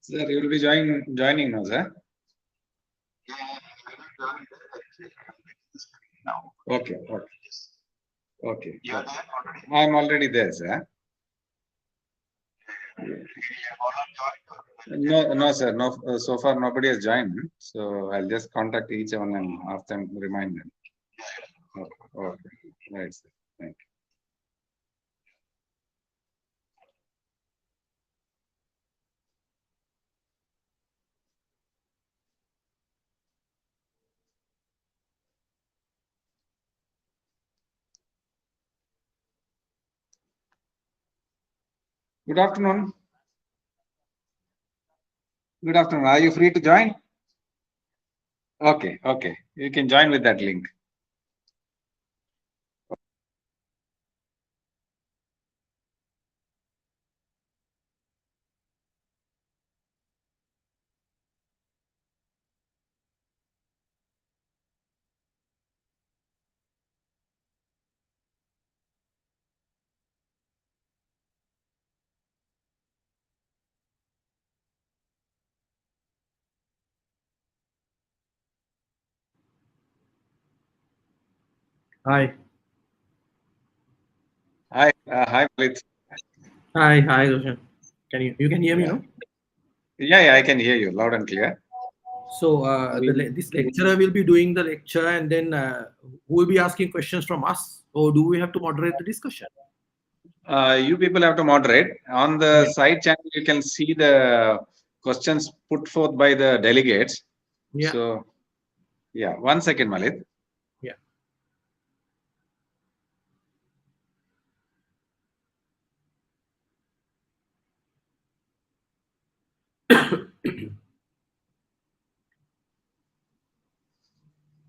Sir, you will be joining now, sir. Okay. I'm already there, sir. No, sir. No, so far nobody has joined. So I'll just contact each one and ask them, remind them. Okay. Right, sir. Thank you. Good afternoon. Good afternoon. Are you free to join? Okay. You can join with that link. Hi. Hi, Lalit. Hi, Roshan. You can hear me, no? Yeah, I can hear you loud and clear. So this lecturer will be doing the lecture, and then who will be asking questions from us, or do we have to moderate the discussion? You people have to moderate. On the side channel, you can see the questions put forth by the delegates. Yeah. So, yeah, 1 second, Malit. Yeah.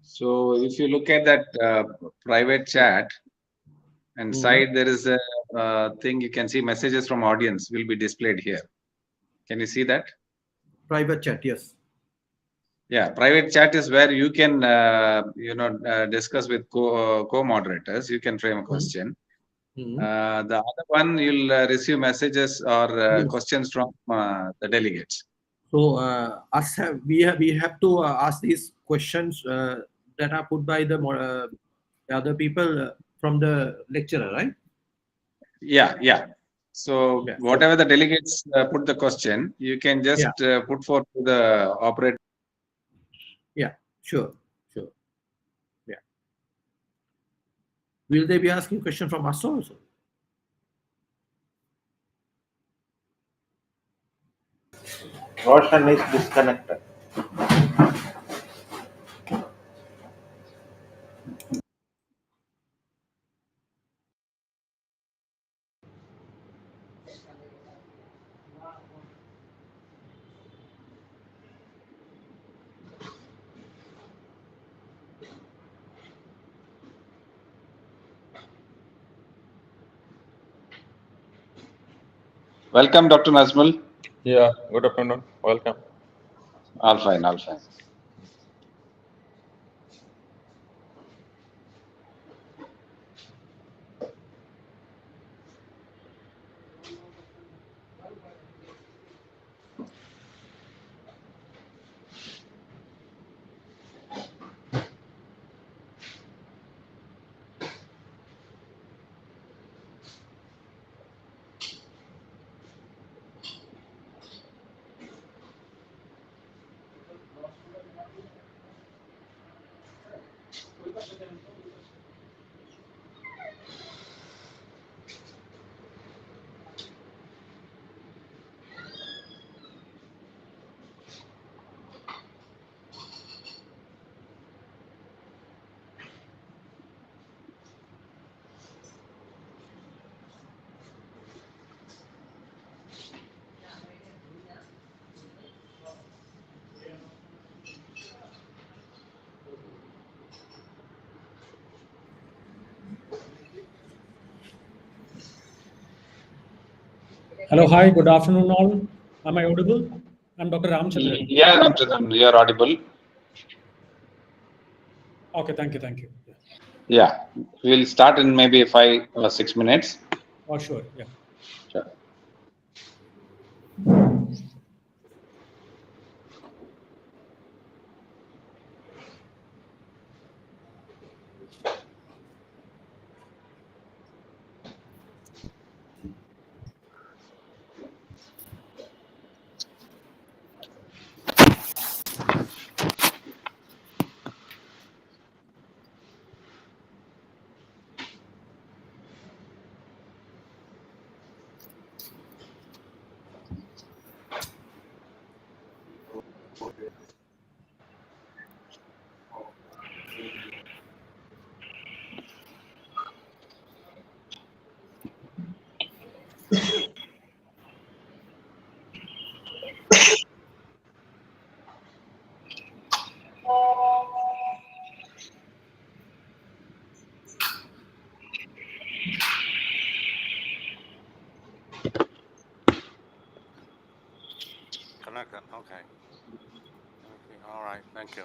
So, if you look at that private chat, and side there is a thing you can see messages from audience will be displayed here. Can you see that? Private chat, yes. Yeah, private chat is where you can discuss with co-moderators. You can frame a question. The other one, you'll receive messages or questions from the delegates. So we have to ask these questions that are put by the other people from the lecturer, right? Yeah. So whatever the delegates put the question, you can just put forth to the operator. Yeah, sure. Yeah. Will they be asking question from us also? Roshan is disconnected. Welcome, Dr. Nazmul. Yeah, good afternoon. Welcome. All fine. Hello, hi, good afternoon all. Am I audible? I'm Dr. Ramchandran. Yeah, Ramchandran, you are audible. Okay, thank you. Yeah, we'll start in maybe 5 or 6 minutes. Oh, sure, yeah. Sure. Connected. Okay. All right. Thank you.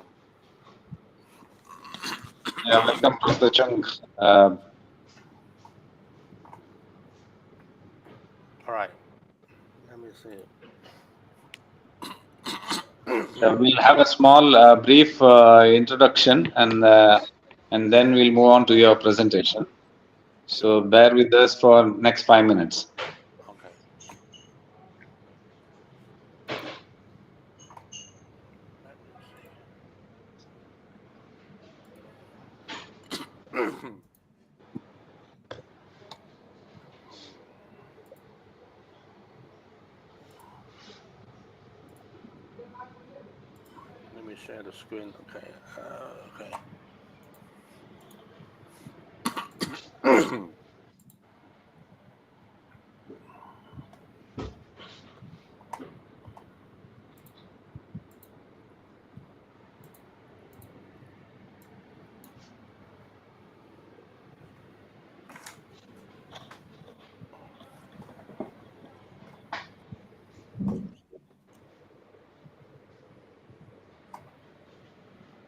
Yeah, welcome to the Chung. All right. Let me see. We'll have a small, brief introduction, and then we'll move on to your presentation. So bear with us for next 5 minutes. Okay. Let me see. Let me share the screen. Okay. Okay.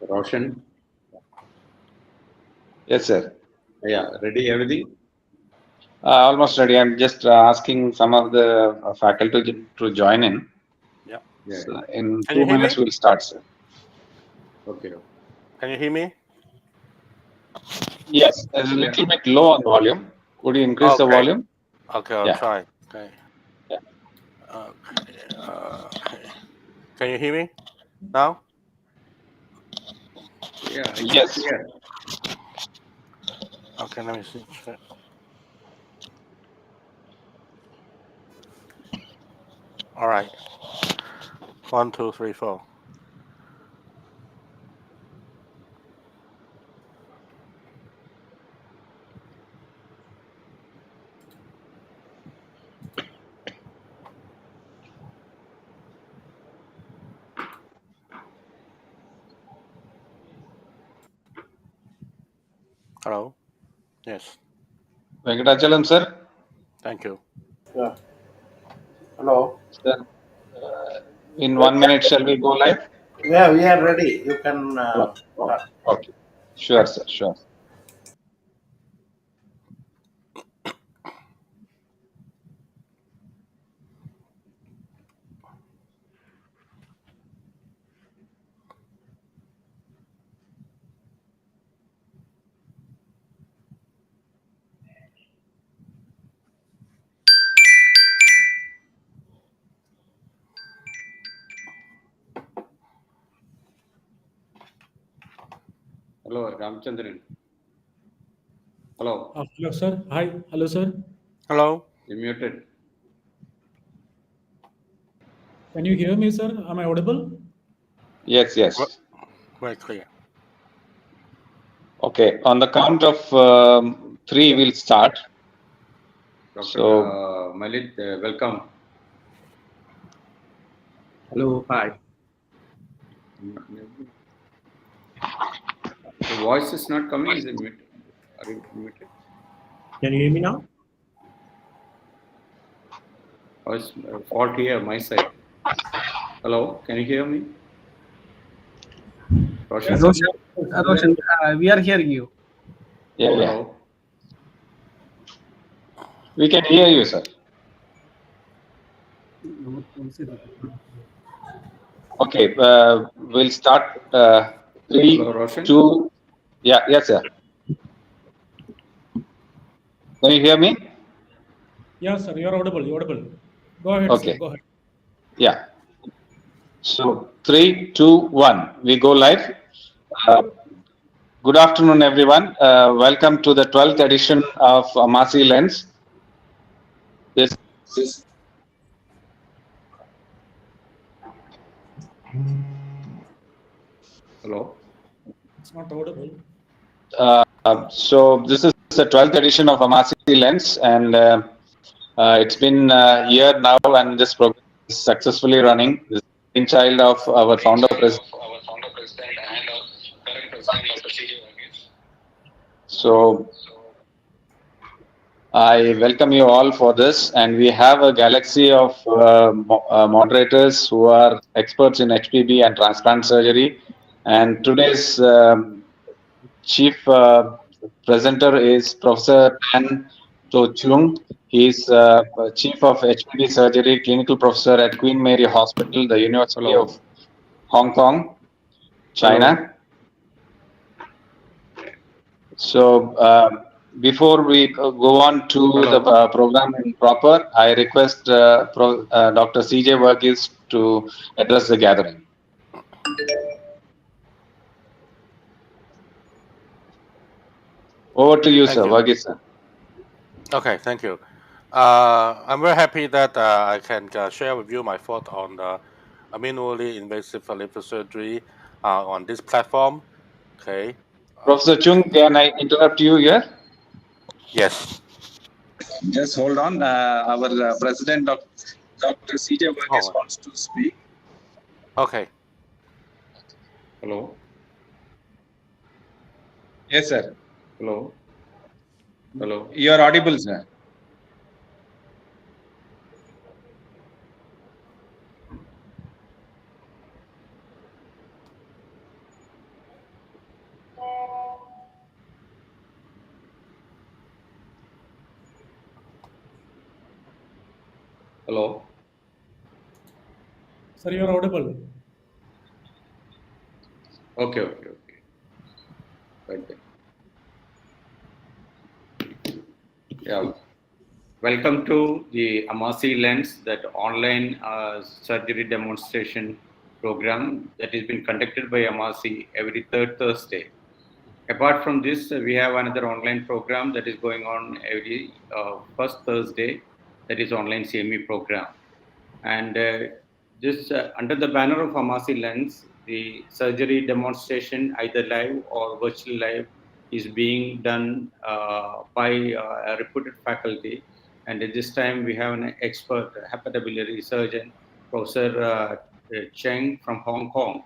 Roshan, Yes, sir. yeah, ready everything? Almost ready. I'm just asking some of the faculty to join in. Yeah. Yeah. So in Can you 2 hear minutes, me? we'll start, sir. Okay. Can you hear me? Yes, there's a little bit low on volume. Could you increase the Okay. volume? Okay, I'll Yeah. try. Okay. Yeah. Okay. Okay. Can you hear me now? Yeah, it's Yes. clear. Okay, let me see. All right. 1, 2, 3, 4. Hello? Yes. Venkatachalam, sir. Thank you. Yeah. Hello. Sir, in 1 minute, shall we go live? Yeah, we are ready. You can Oh, start. okay. Sure, sir. Sure. Hello, Ramchandran. Hello, Hello, sir. Hi. Hello, sir. Hello? you muted. Can you hear me, sir? Am I audible? Yes, yes. Very clear. Okay. On the count of 3, we'll start. Dr. So, Malit, welcome. Hello. Hi. The voice is not coming. Is it muted? Are you muted? Can you hear me now? Voice fault here, my side. Hello, can you hear me? Roshan? Yes, Roshan, we are hearing you. yeah, yeah. Hello. We can hear you, sir. Okay. We'll start. 3, Hello, Roshan? 2. Yeah, yes, sir. Can you hear me? Yes, sir. You're audible. You're audible. Go ahead, Okay. sir. Go ahead. Yeah. So 3, 2, 1. We go live. Good afternoon, everyone. Welcome to the 12th edition of Masi Lens. This is Hello. It's not audible. So this is the 12th edition of Amasi Lens, and it's been a year now, and this program is successfully running. This is the child of our founder president. So I welcome you all for this, and we have a galaxy of moderators who are experts in HPB and transplant surgery. And today's chief presenter is Professor Tan To Chung. He is chief of HPB surgery, clinical professor at Queen Mary Hospital, the University Hello. of Hong Kong, China. So before we go on to the program in proper, I request Dr. CJ Verghese to address the gathering. Over to you, Thank sir. you. Verghese, sir. Okay, thank you. I'm very happy that I can share with you my thought on minimally invasive lymph surgery on this platform. Okay. Professor Chung, can I interrupt you here? Yes. Just hold on. Our president, Dr. CJ Verghese, wants to speak. Okay. Hello. Yes, sir. Hello. Hello. You are audible, sir. Hello. Sir, you are audible. Okay. Right there. Yeah. Welcome to the Amasi Lens, that online surgery demonstration program that has been conducted by Amasi every third Thursday. Apart from this, we have another online program that is going on every first Thursday, that is online CME program. And this under the banner of Amasi Lens, the surgery demonstration, either live or virtually live, is being done by a reputed faculty. And at this time, we have an expert hepatobiliary surgeon, Professor Cheng from Hong Kong.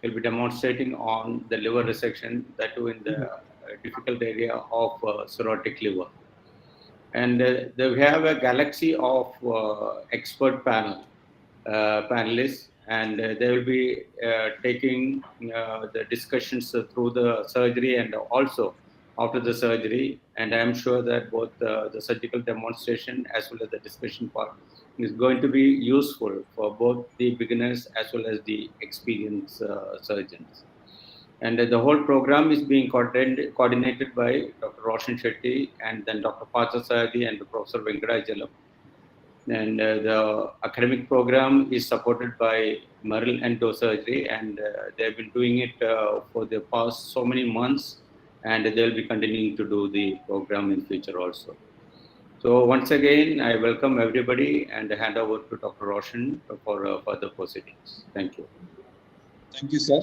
He'll be demonstrating on the liver resection, that too in the difficult area of cirrhotic liver. And we have a galaxy of expert panelists, and they will be taking the discussions through the surgery and also after the surgery. And I'm sure that both the surgical demonstration as well as the discussion part is going to be useful for both the beginners as well as the experienced surgeons. And the whole program is being coordinated by Dr. Roshan Shetty, and then Dr. Pathasarthi and Professor Venkatachalam. And the academic program is supported by Merrill Endo Surgery, and they've been doing it for the past so many months, and they'll be continuing to do the program in future also. So once again, I welcome everybody and hand over to Dr. Roshan for further proceedings. Thank you. Thank you, sir.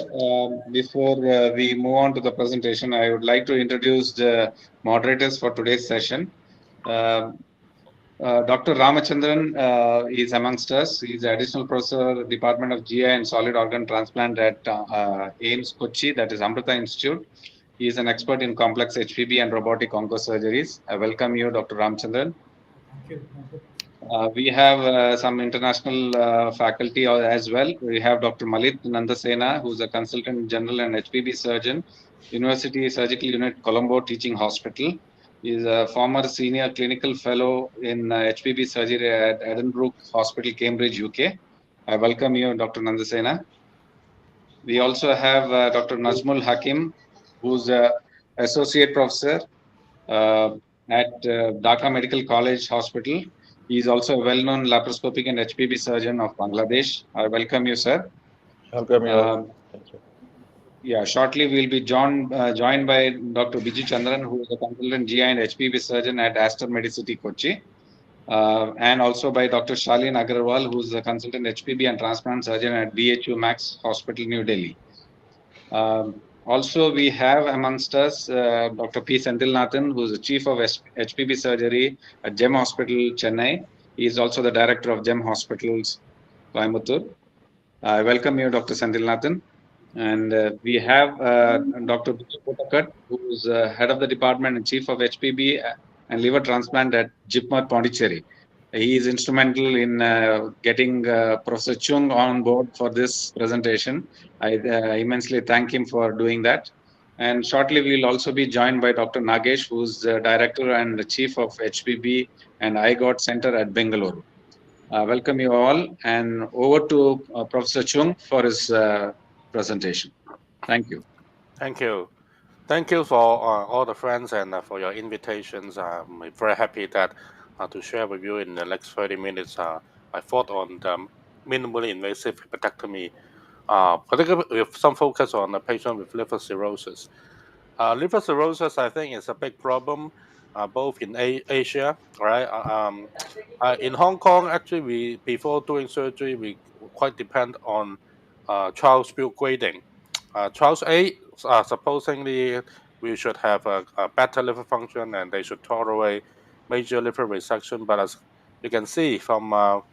Before we move on to the presentation, I would like to introduce the moderators for today's session. Dr. Ramachandran is amongst us. He is additional professor, Department of GI and Solid Organ Transplant at AIIMS Kochi, that is Amrita Institute. He is an expert in complex HPB and robotic oncosurgeries. I welcome you, Dr. Ramachandran. Thank you. We have some international faculty as well. We have Dr. Malit Nandasena, who is a consultant general and HPB surgeon, University Surgical Unit, Colombo Teaching Hospital. He is a former senior clinical fellow in HPB surgery at Edinburgh Hospital, Cambridge, UK. I welcome you, Dr. Nandasena. We also have Dr. Najmul Hakim, who is an associate professor at Dhaka Medical College Hospital. He is also a well-known laparoscopic and HPB surgeon of Bangladesh. I welcome you, sir. Welcome you all. Thank you. Yeah, shortly we'll be joined by Dr. Biju Chandran, who is a consultant GI and HPB surgeon at Aster Medicity, Kochi. And also by Dr. Shalin Agarwal, who is a consultant HPB and transplant surgeon at BHU Max Hospital, New Delhi. Also, we have amongst us Dr. P. Senthilnathan, who is the Chief of HPB Surgery at GEM Hospital, Chennai. He is also the Director of GEM Hospitals, Coimbatore. I welcome you, Dr. Senthilnathan. And we have Dr. Vijay Kotakat, who is Head of the Department and Chief of HPB and Liver Transplant at JIPMER, Pondicherry. He is instrumental in getting Professor Chung on board for this presentation. I immensely thank him for doing that. And shortly, we will also be joined by Dr. Nagesh, who's the Director and the Chief of HPB and IGOT Center at Bengaluru. Welcome you all, and over to Professor Chung for his presentation. Thank you. Thank you. Thank you for all the friends and for your invitations. I'm very happy that to share with you in the next 30 minutes my thought on the minimally invasive hepatectomy, particularly with some focus on the patient with liver cirrhosis. Liver cirrhosis, I think, is a big problem both in Asia, right? In Hong Kong, actually, we before doing surgery, we quite depend on Charles Bill grading. Charles A, supposedly we should have a better liver function and they should tolerate major liver resection. But as you can see from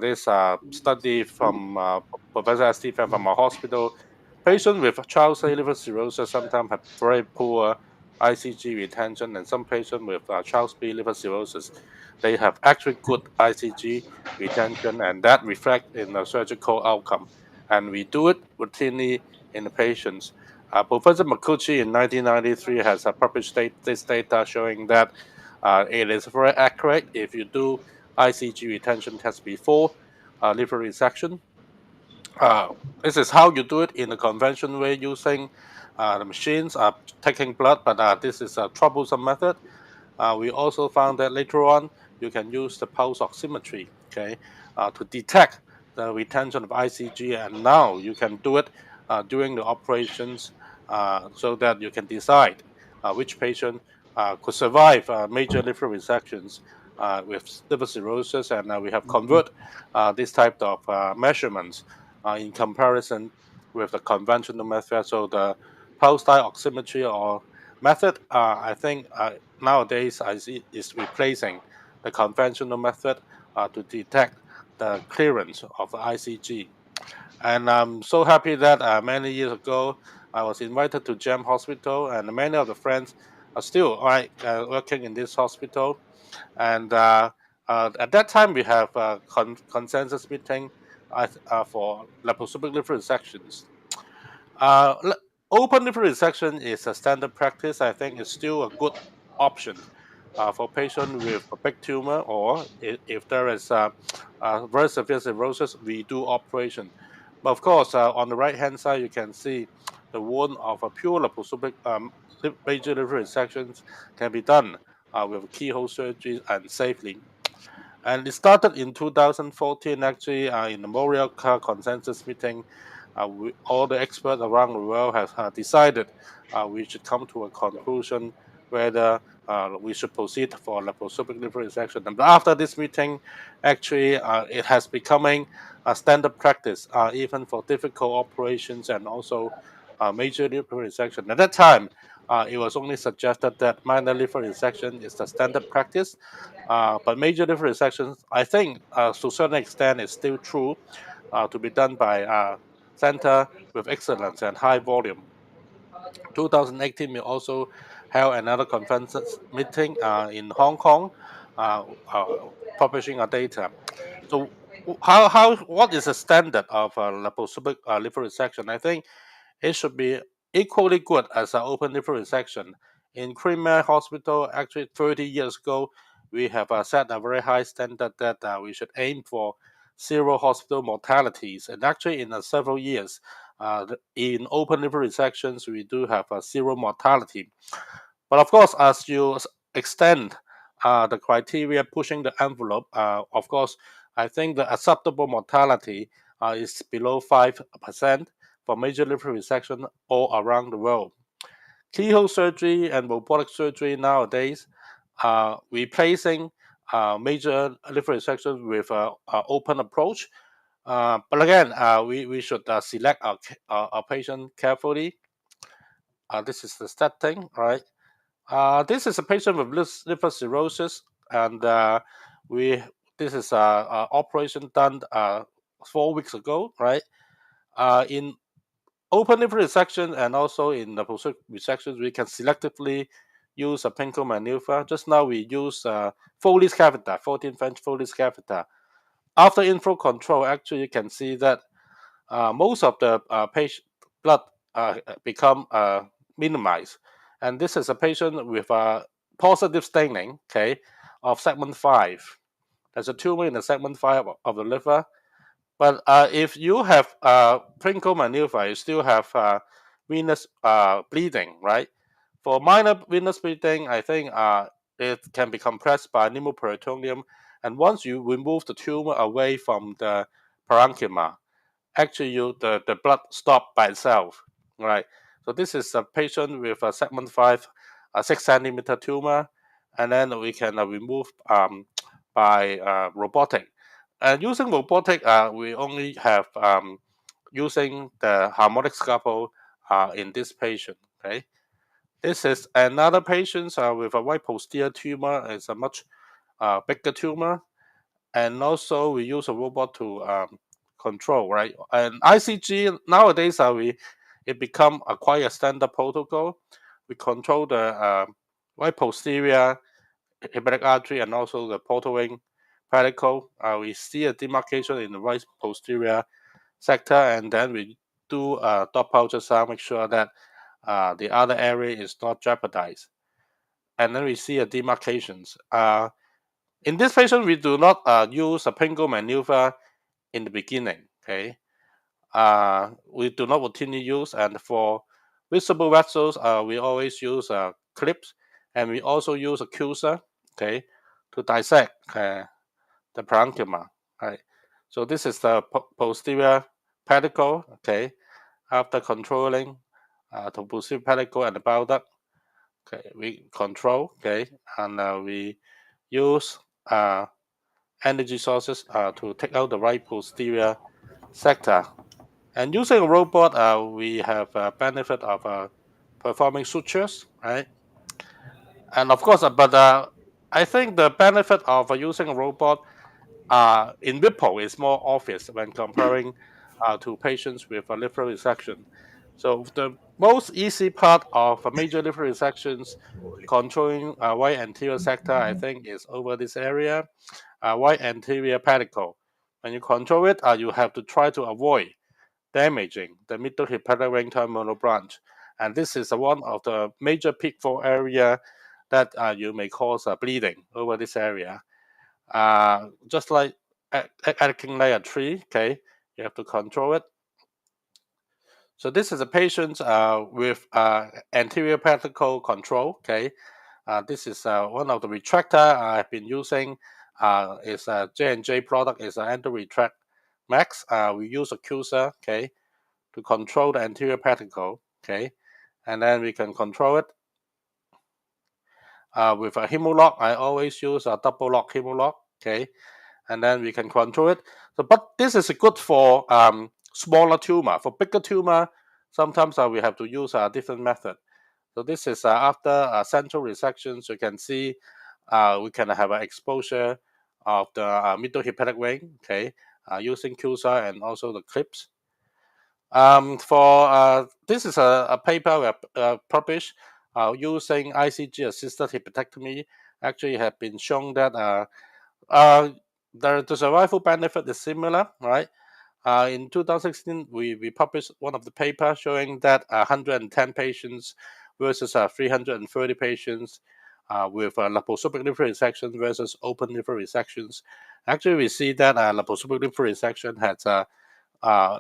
this study from Professor Stephen from our hospital, patients with Charles A liver cirrhosis sometimes have very poor ICG retention, and some patients with Charles B liver cirrhosis, they have actually good ICG retention, and that reflects in the surgical outcome. And we do it routinely in the patients. Professor Makuchi in 1993 has published this data showing that it is very accurate if you do ICG retention test before liver resection. This is how you do it in the conventional way using the machines taking blood, but this is a troublesome method. We also found that later on you can use the pulse oximetry, okay, to detect the retention of ICG, and now you can do it during the operations so that you can decide which patient could survive major liver resections with liver cirrhosis, and we have convert this type of measurements in comparison with the conventional method. So the pulse oximetry or method, I think nowadays I see is replacing the conventional method to detect the clearance of ICG. And I'm so happy that many years ago I was invited to GEM Hospital, and many of the friends are still working in this hospital. And at that time, we have a consensus meeting for laparoscopic liver resections. Uh, l- Open liver resection is a standard practice. I think it's still a good option for patients with a big tumor, or if there is very severe cirrhosis, we do operation. But of course, on the right hand side, you can see the wound of a pure laparoscopic major liver resections can be done with keyhole surgery and safely. And it started in 2014, actually, in the Montreal consensus meeting. All the experts around the world have decided we should come to a conclusion whether we should proceed for laparoscopic liver resection. And after this meeting, actually, it has becoming a standard practice, even for difficult operations and also major liver resection. At that time, it was only suggested that minor liver resection is the standard practice, but major liver resections, I think, to a certain extent, is still true to be done by center with excellence and high volume. 2018, we also held another conference meeting in Hong Kong, publishing our data. So, what is the standard of laparoscopic liver resection? I think it should be equally good as an open liver resection. In Queen Mary Hospital, actually 30 years ago, we have set a very high standard that we should aim for zero hospital mortalities. And actually, in several years, in open liver resections, we do have a zero mortality. But of course, as you extend the criteria, pushing the envelope, of course, I think the acceptable mortality is below 5% for major liver resection all around the world. Keyhole surgery and robotic surgery nowadays are replacing major liver resection with an open approach. But again, we should select our patient carefully. This is the setting, right? This is a patient with liver cirrhosis, and this is a operation done 4 weeks ago, right? In open liver resection and also in the post resection, we can selectively use a pinco maneuver. Just now we use Foley's catheter, 14 French Foley's catheter. After inflow control, actually you can see that most of the patient blood become minimized, and this is a patient with a positive staining, okay, of segment 5. There's a tumor in the segment 5 of the liver. But if you have Pringle maneuver, you still have venous bleeding, right? For minor venous bleeding, I think it can be compressed by pneumoperitoneum. And once you remove the tumor away from the parenchyma, actually the blood stop by itself, right? So this is a patient with a segment 5, a 6 centimeter tumor, and then we can remove by robotic. And using robotic, we only have using the harmonic scalpel in this patient. Okay, this is another patient with a right posterior tumor. It's a much bigger tumor, and also we use a robot to control. Right, and ICG nowadays it become quite a standard protocol. We control the right posterior hepatic artery and also the portal pedicle. We see a demarcation in the right posterior sector, and then we do a Doppler ultrasound, make sure that the other area is not jeopardized. And then we see a demarcations. In this patient, we do not use a Pingle maneuver in the beginning. Okay, we do not routinely use, and for visible vessels, we always use clips, and we also use a Cusa, okay, to dissect the parenchyma, right? So this is the posterior pedicle, okay. After controlling the posterior pedicle and the bile duct, okay, we control, okay, and we use energy sources to take out the right posterior sector. And using a robot, we have a benefit of performing sutures, right? And of course, but I think the benefit of using a robot in Whipple is more obvious when comparing to patients with a liver resection. So the most easy part of a major liver resections, controlling right anterior sector, I think, is over this area, right anterior pedicle. When you control it, you have to try to avoid damaging the middle hepatic vein terminal branch. And this is one of the major pitfall area that you may cause bleeding over this area. Just like acting like a tree, okay, you have to control it. So this is a patient with anterior pedicle control, okay. This is one of the retractor I've been using. Is a J&J product, is an EndoRetract Max. We use a Cusa, okay, to control the anterior pedicle, okay, and then we can control it with a hemolock. I always use a double lock hemolock, okay, and then we can control it. So, but this is good for smaller tumor. For bigger tumor, sometimes we have to use a different method. So this is after central resections. You can see we can have an exposure of the middle hepatic vein, okay, using Cusa and also the clips. For this is a paper we have published using ICG assisted hepatectomy. Actually, have been shown that the survival benefit is similar, right? In 2016, we published one of the papers showing that 110 patients versus 330 patients with laparoscopic liver resection versus open liver resections. Actually, we see that laparoscopic liver resection has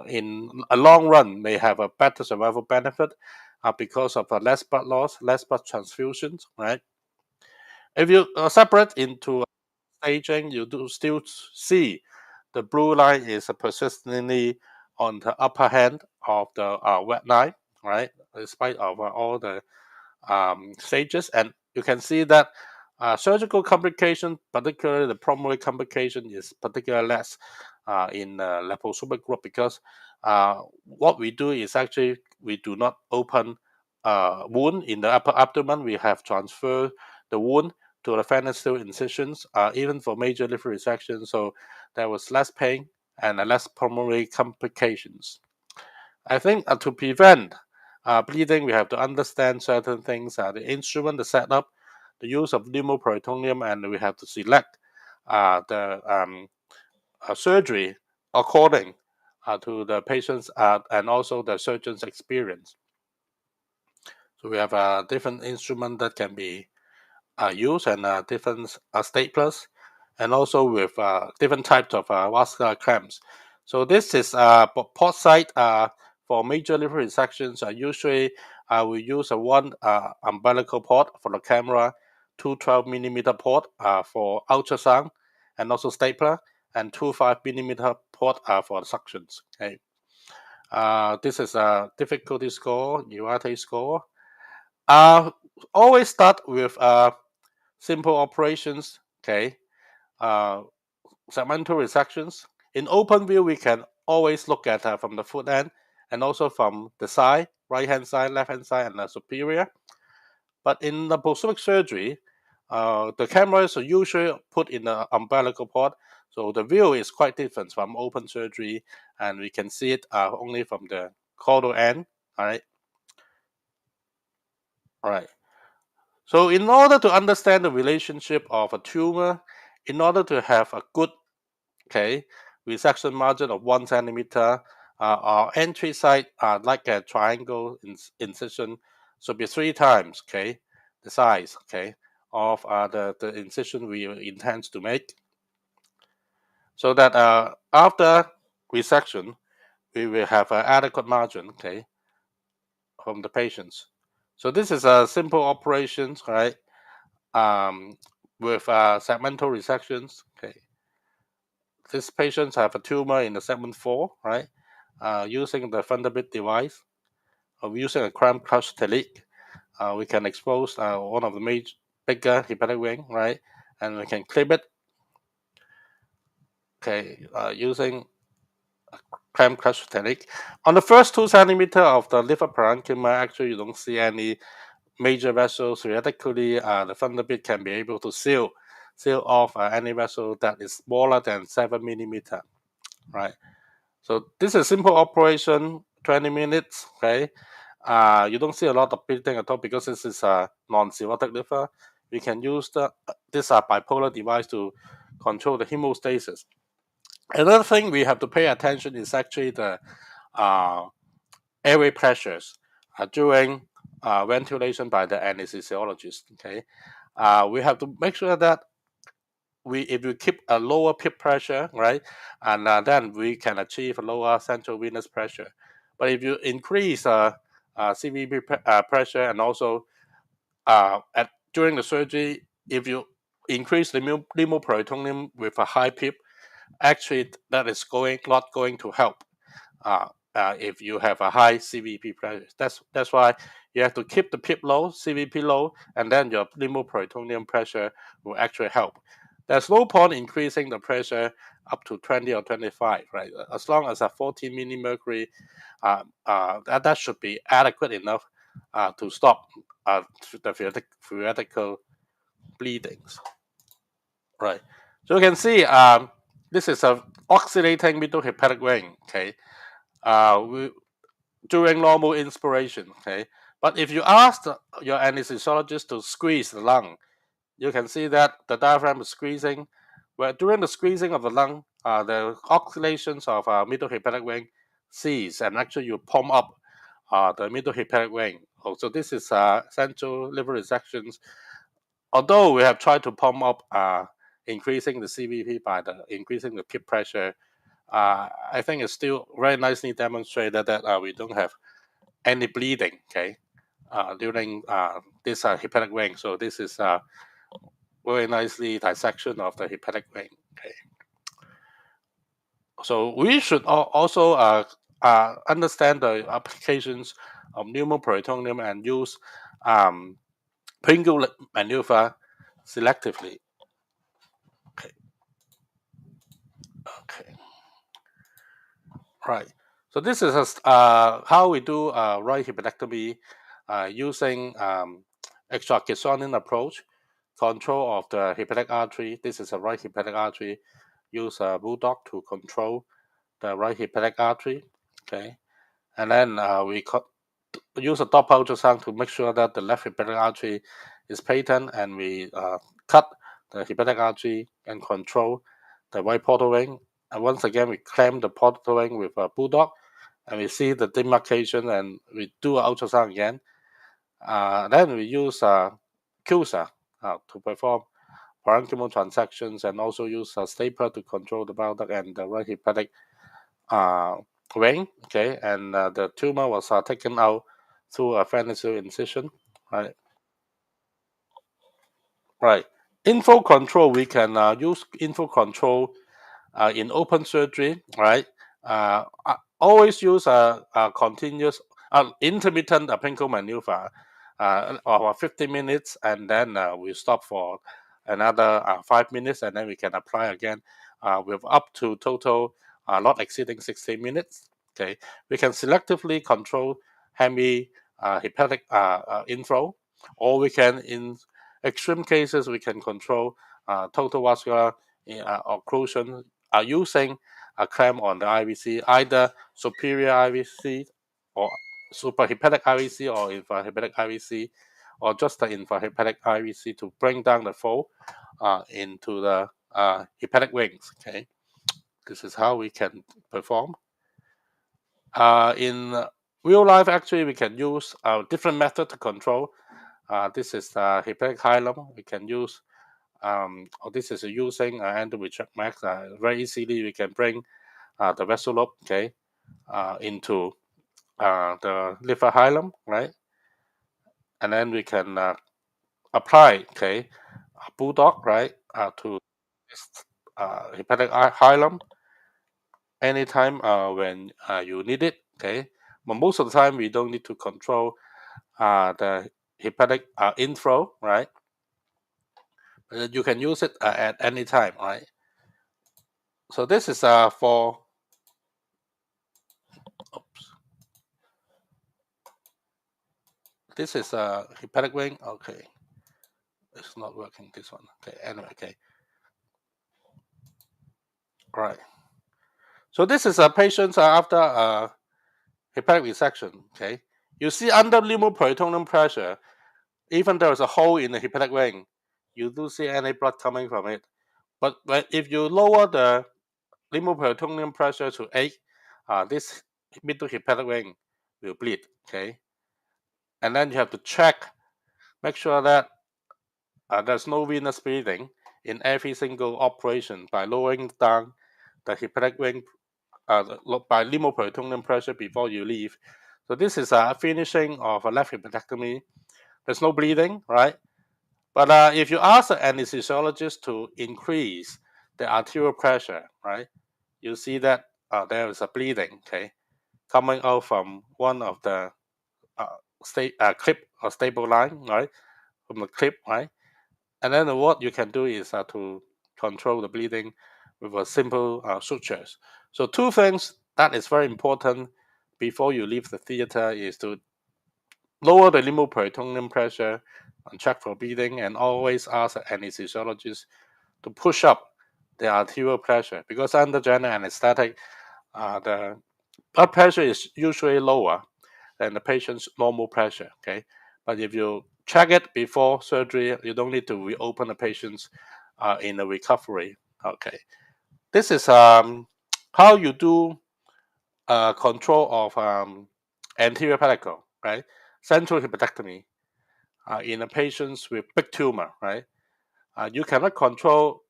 in a long run may have a better survival benefit because of less blood loss, less blood transfusions, right? If you separate into staging, you do still see the blue line is persistently on the upper hand of the red line, right? Despite of all the stages, and you can see that surgical complication, particularly the pulmonary complication, is particularly less in laparoscopic group, because what we do is actually we do not open wound in the upper abdomen. We have transferred the wound to the phalansteal incisions, even for major liver resection, so there was less pain and less pulmonary complications. I think to prevent bleeding, we have to understand certain things: the instrument, the setup, the use of pneumoperitoneum, and we have to select the surgery according to the patient's and also the surgeon's experience. So we have a different instrument that can be used, and different staplers, and also with different types of vascular clamps. So this is port site for major liver resections. Usually we use a one umbilical port for the camera, two 12mm port for ultrasound, and also stapler, and two 5mm port for the suctions. Okay. This is a difficulty score, URT score. Always start with simple operations. Okay. Segmental resections. In open view, we can always look at from the foot end, and also from the side, right hand side, left hand side, and the superior. But in the laparoscopic surgery, the cameras are usually put in the umbilical port, so the view is quite different from open surgery, and we can see it only from the caudal end. All right. All right. So in order to understand the relationship of a tumor, in order to have a good resection margin of 1 centimeter, our entry site, like a triangle incision, should be 3 times the size of the incision we intend to make, so that after resection we will have an adequate margin from the patients. So this is a simple operations, right? With segmental resections. These patients have a tumor in the segment 4, right? Using the Thunderbird device, using a cramp crush technique, we can expose one of the bigger hepatic wing, right? And we can clip it, using a cramp crush technique. On the first 2 centimeter of the liver parenchyma, actually you don't see any major vessels. Theoretically, the Thunderbird can be able to seal off any vessel that is smaller than 7 millimeter, right? So this is a simple operation, 20 minutes. You don't see a lot of bleeding at all because this is a non-cirrhotic liver. We can use this bipolar device to control the hemostasis. Another thing we have to pay attention is actually the airway pressures during ventilation by the anesthesiologist. We have to make sure that if we keep a lower PIP pressure, right, and then we can achieve a lower central venous pressure. But if you increase CVP pressure, and also during the surgery, if you increase the pneumoperitoneum with a high PIP, actually that is not going to help. If you have a high CVP pressure, that's why you have to keep the PIP low, CVP low, and then your pneumoperitoneum pressure will actually help. There's no point increasing the pressure up to 20 or 25, right? As long as a 14 mmHg, that should be adequate enough to stop the theoretical bleedings, right? So you can see this is a oscillating middle hepatic vein, during normal inspiration, But if you ask your anesthesiologist to squeeze the lung, you can see that the diaphragm is squeezing. Where during the squeezing of the lung, the oscillations of middle hepatic vein cease, and actually you pump up the middle hepatic vein. So this is central liver resections. Although we have tried to pump up, increasing the CVP by increasing the PIP pressure, I think it's still very nicely demonstrated that we don't have any bleeding, during this hepatic vein. So this is very nicely dissection of the hepatic vein. So we should also understand the applications of pneumoperitoneum and use Pringle maneuver selectively. Okay. Right. So this is how we do right hepatectomy using extrachesonin approach, control of the hepatic artery. This is a right hepatic artery. Use a bulldog to control the right hepatic artery. Okay, and then we use a Doppler ultrasound to make sure that the left hepatic artery is patent, and we cut the hepatic artery and control the right portal ring. And once again, we clamp the portal ring with a bulldog, and we see the demarcation, and we do an ultrasound again. Then we use CUSA to perform parenchymal transactions, and also use a stapler to control the bile duct and the right hepatic ring. Okay, and the tumor was taken out through a Vanicil incision. Right. Right. Info control, we can use info control in open surgery, right? Always use a continuous, intermittent pincle maneuver of 50 minutes, and then we stop for another 5 minutes, and then we can apply again with up to total not exceeding 60 minutes. Okay, we can selectively control hemi hepatic inflow, or we can, in extreme cases, we can control total vascular occlusion using a clamp on the IVC, either superior IVC or suprahepatic IVC or infrahepatic IVC, or just the infrahepatic IVC to bring down the flow into the hepatic wings. Okay, this is how we can perform. In real life, actually, we can use a different method to control. This is the hepatic hilum. We can use this is using endometrial max. Very easily, we can bring the vessel lobe, okay, into the liver hilum, right? And then we can apply, okay, a bulldog, right, to this hepatic hilum anytime when you need it, okay. But most of the time, we don't need to control the hepatic inflow, right? You can use it at any time, right? So this is for. Oops. This is a hepatic wing. Okay, it's not working. This one. Okay. Anyway. Okay. Right. So this is a patient after hepatic resection. Okay. You see under pneumoperitoneal pressure, even there is a hole in the hepatic wing, you do see any blood coming from it. But if you lower the pneumoperitoneal pressure to 8, this middle hepatic wing will bleed. Okay. And then you have to check, make sure that there's no venous bleeding in every single operation by lowering down the hepatic wing by pneumoperitoneal pressure before you leave. So this is a finishing of a left hepatectomy. There's no bleeding, right? But if you ask the anesthesiologist to increase the arterial pressure, right, you see that there is a bleeding, okay, coming out from one of the clip or stable line, right, from the clip, right? And then what you can do is to control the bleeding with a simple sutures. So two things that is very important before you leave the theater is to lower the pneumoperitoneal pressure and check for bleeding, and always ask an anesthesiologist to push up the arterial pressure, because under general anesthetic, the blood pressure is usually lower than the patient's normal pressure. Okay, but if you check it before surgery, you don't need to reopen the patients in the recovery. Okay, this is how you do control of anterior pedicle, right? Central hepatectomy in the patients with big tumor, right? You cannot control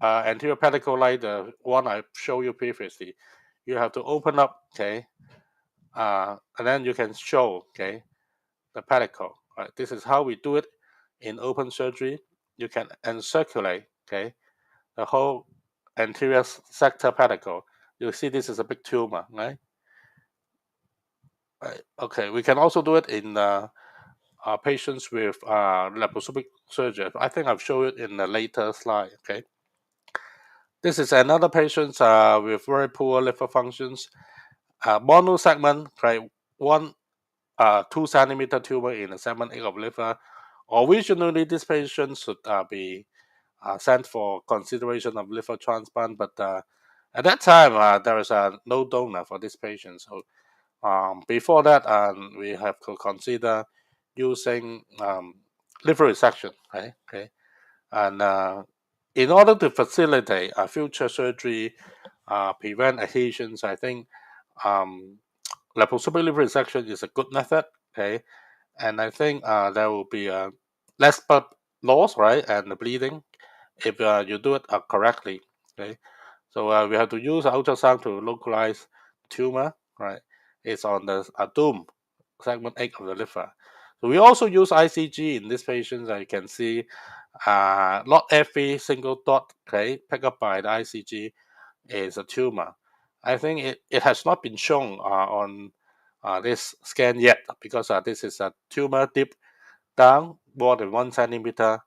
anterior pedicle like the one I showed you previously. You have to open up, okay, and then you can show, okay, the pedicle. Right? This is how we do it in open surgery. You can encirculate, okay, the whole anterior sector pedicle. You see this is a big tumor, right? Right. Okay, we can also do it in patients with laparoscopic surgery. I think I've shown it in the later slide. Okay, this is another patient with very poor liver functions, mono segment, right? 2 centimeter tumor in a segment 8 of liver. Originally, this patient should be sent for consideration of liver transplant, but at that time there is no donor for this patient. So before that, we have to consider using liver resection, right? Okay, and in order to facilitate future surgery, prevent adhesions, I think laparoscopic liver resection is a good method. Okay, and I think there will be less blood loss, right, and the bleeding if you do it correctly. Okay, so we have to use ultrasound to localize tumor, right? It's on the dome segment 8 of the liver. So we also use ICG in these patients. You can see not every single dot, okay, picked up by the ICG is a tumor. I think it has not been shown on this scan yet, because this is a tumor deep down more than 1 centimeter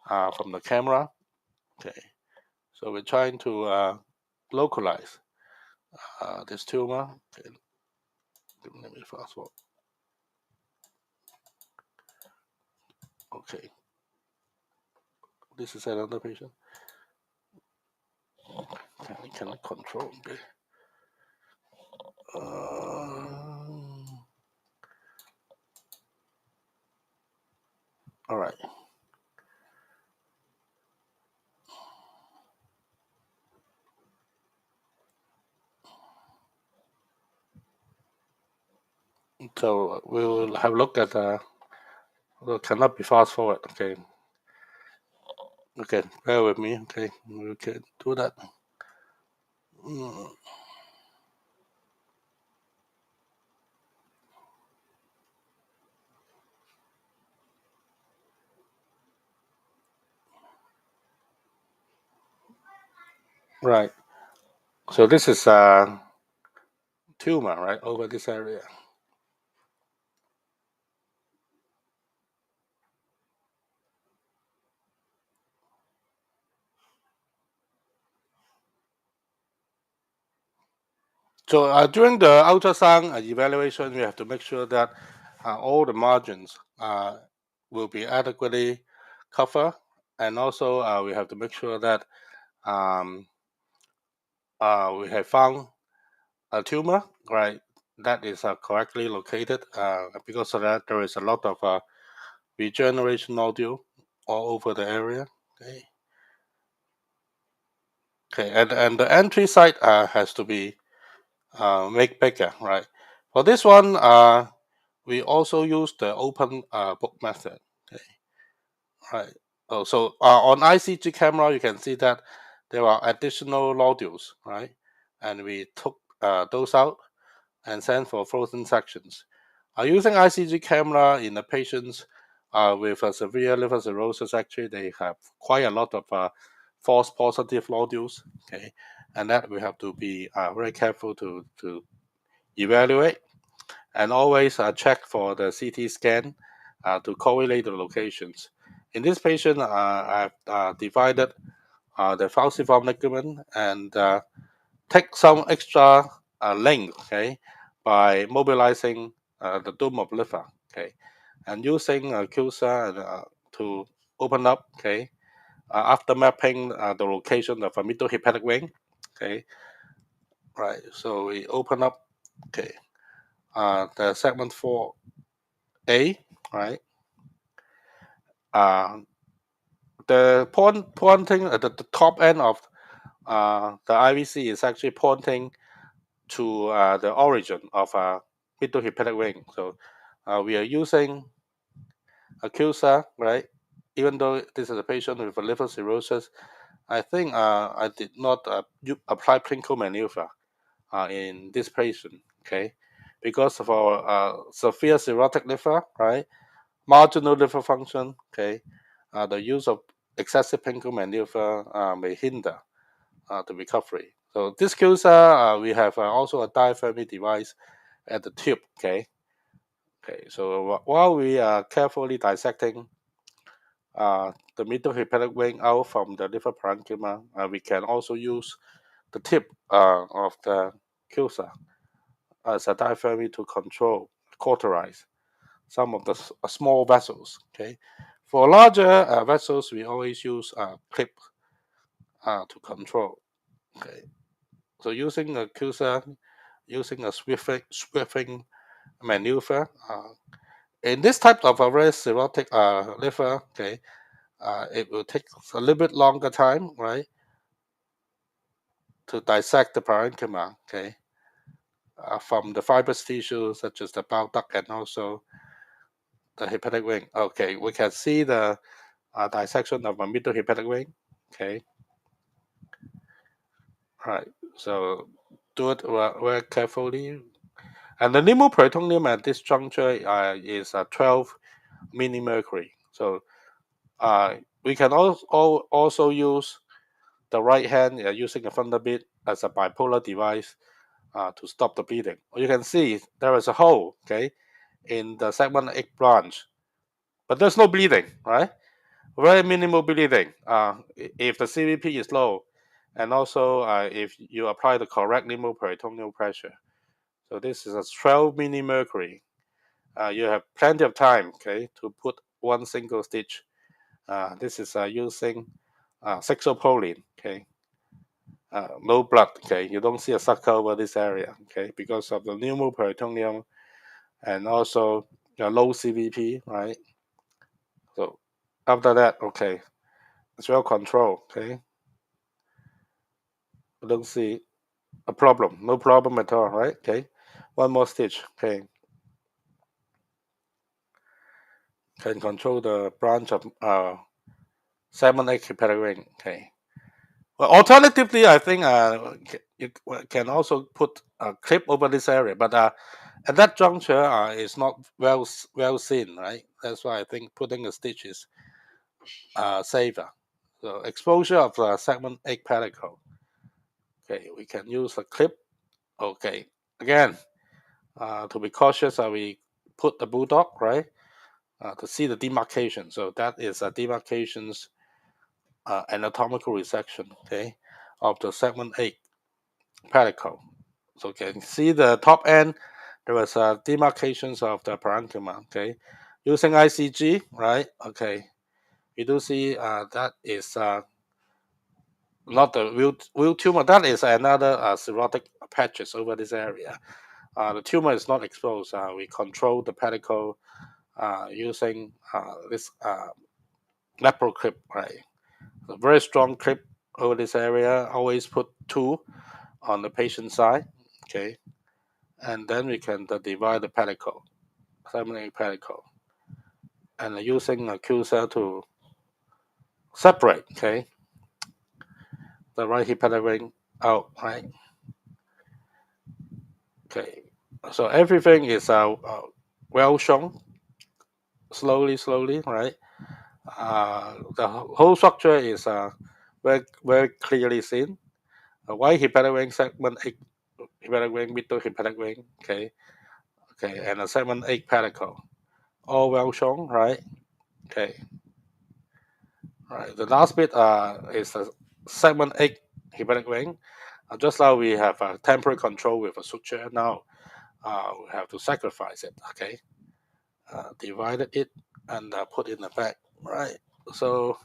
from the camera. Okay, so we're trying to localize this tumor. Okay, let me fast forward. Okay, this is another patient. Can I control? Okay. All right. So we will have a look at well, cannot be fast forward. Okay. Okay, bear with me. Okay, we can do that. Right. So this is a tumor, right, over this area. So during the ultrasound evaluation, we have to make sure that all the margins will be adequately covered, and also we have to make sure that we have found a tumor, right, that is correctly located. Because of that, there is a lot of regeneration nodule all over the area. Okay. Okay, and the entry site has to be make bigger, right? For this one, we also use the open book method. Okay, right. Oh, so on ICG camera, you can see that there are additional nodules, right? And we took those out and sent for frozen sections. Using ICG camera in the patients with a severe liver cirrhosis, actually they have quite a lot of false positive nodules. Okay, and that we have to be very careful to evaluate, and always check for the CT scan to correlate the locations. In this patient, I've divided the falciform ligament and take some extra length, okay, by mobilizing the dome of liver, okay, and using CUSA to open up, okay, after mapping the location of a middle hepatic vein, okay, right. So we open up, okay, the segment 4A, right. The pointing at the top end of the IVC is actually pointing to the origin of middle hepatic vein. So we are using a CUSA, right? Even though this is a patient with a liver cirrhosis, I think I did not apply Plinko maneuver in this patient, okay? Because of our severe cirrhotic liver, right? Marginal liver function, okay? The use of excessive Plinko maneuver may hinder the recovery. So this CUSA, we have also a diaphragmatic device at the tube, okay? Okay, so while we are carefully dissecting the middle hepatic vein out from the liver parenchyma, we can also use the tip of the CUSA as a diaphragm to control, cauterize some of the small vessels. Okay, for larger vessels, we always use a clip to control. Okay, so using a CUSA, using a swiffing maneuver. In this type of a very cirrhotic liver, okay, it will take a little bit longer time, right, to dissect the parenchyma, okay, from the fibrous tissue such as the bile duct and also the hepatic ring. Okay, we can see the dissection of a middle hepatic ring. Okay, right. So do it very carefully. And the pneumoperitoneum at this juncture is 12 millimercury. So we can also use the right hand using a thunderbit as a bipolar device to stop the bleeding. You can see there is a hole, okay, in the segment 8 branch, but there's no bleeding, right? Very minimal bleeding. If the CVP is low, and also if you apply the correct pneumoperitoneal pressure. So this is a 12 millimercury. You have plenty of time, okay, to put one single stitch. This is using cyclopoline, okay. No blood, okay. You don't see a sucker over this area, okay, because of the pneumoperitoneum and also low CVP, right? So after that, okay, it's well controlled, okay. You don't see a problem, no problem at all, right? Okay, one more stitch, okay. Can control the branch of segment 8 hepatic ring, okay. Well, alternatively, I think you can also put a clip over this area, but at that juncture, it's not well seen, right? That's why I think putting a stitch is safer. So exposure of the segment 8 pedicle. Okay, we can use a clip. Okay, again, to be cautious, we put the bulldog, right, to see the demarcation. So that is a demarcations anatomical resection, okay, of the segment 8 pedicle. So you can see the top end, there was demarcations of the parenchyma, okay. Using ICG, right, okay, we do see that is not the real tumor. That is another cirrhotic patches over this area. The tumor is not exposed. We control the pedicle using this lateral clip, right? A very strong clip over this area. Always put 2 on the patient side, okay, and then we can divide the pedicle, segment pedicle, and using a CUSA to separate, okay, the right hepatic ring out, right? Okay, so everything is well shown, slowly, right? The whole structure is very clearly seen. White hepatic ring, segment 8 hepatic ring, middle hepatic ring, okay, and a segment 8 pedicle, all well shown, right? Okay, right. The last bit is a segment 8 hepatic ring. Just now we have a temporary control with a suture. Now we have to sacrifice it, okay? Divided it and put in the back, right? So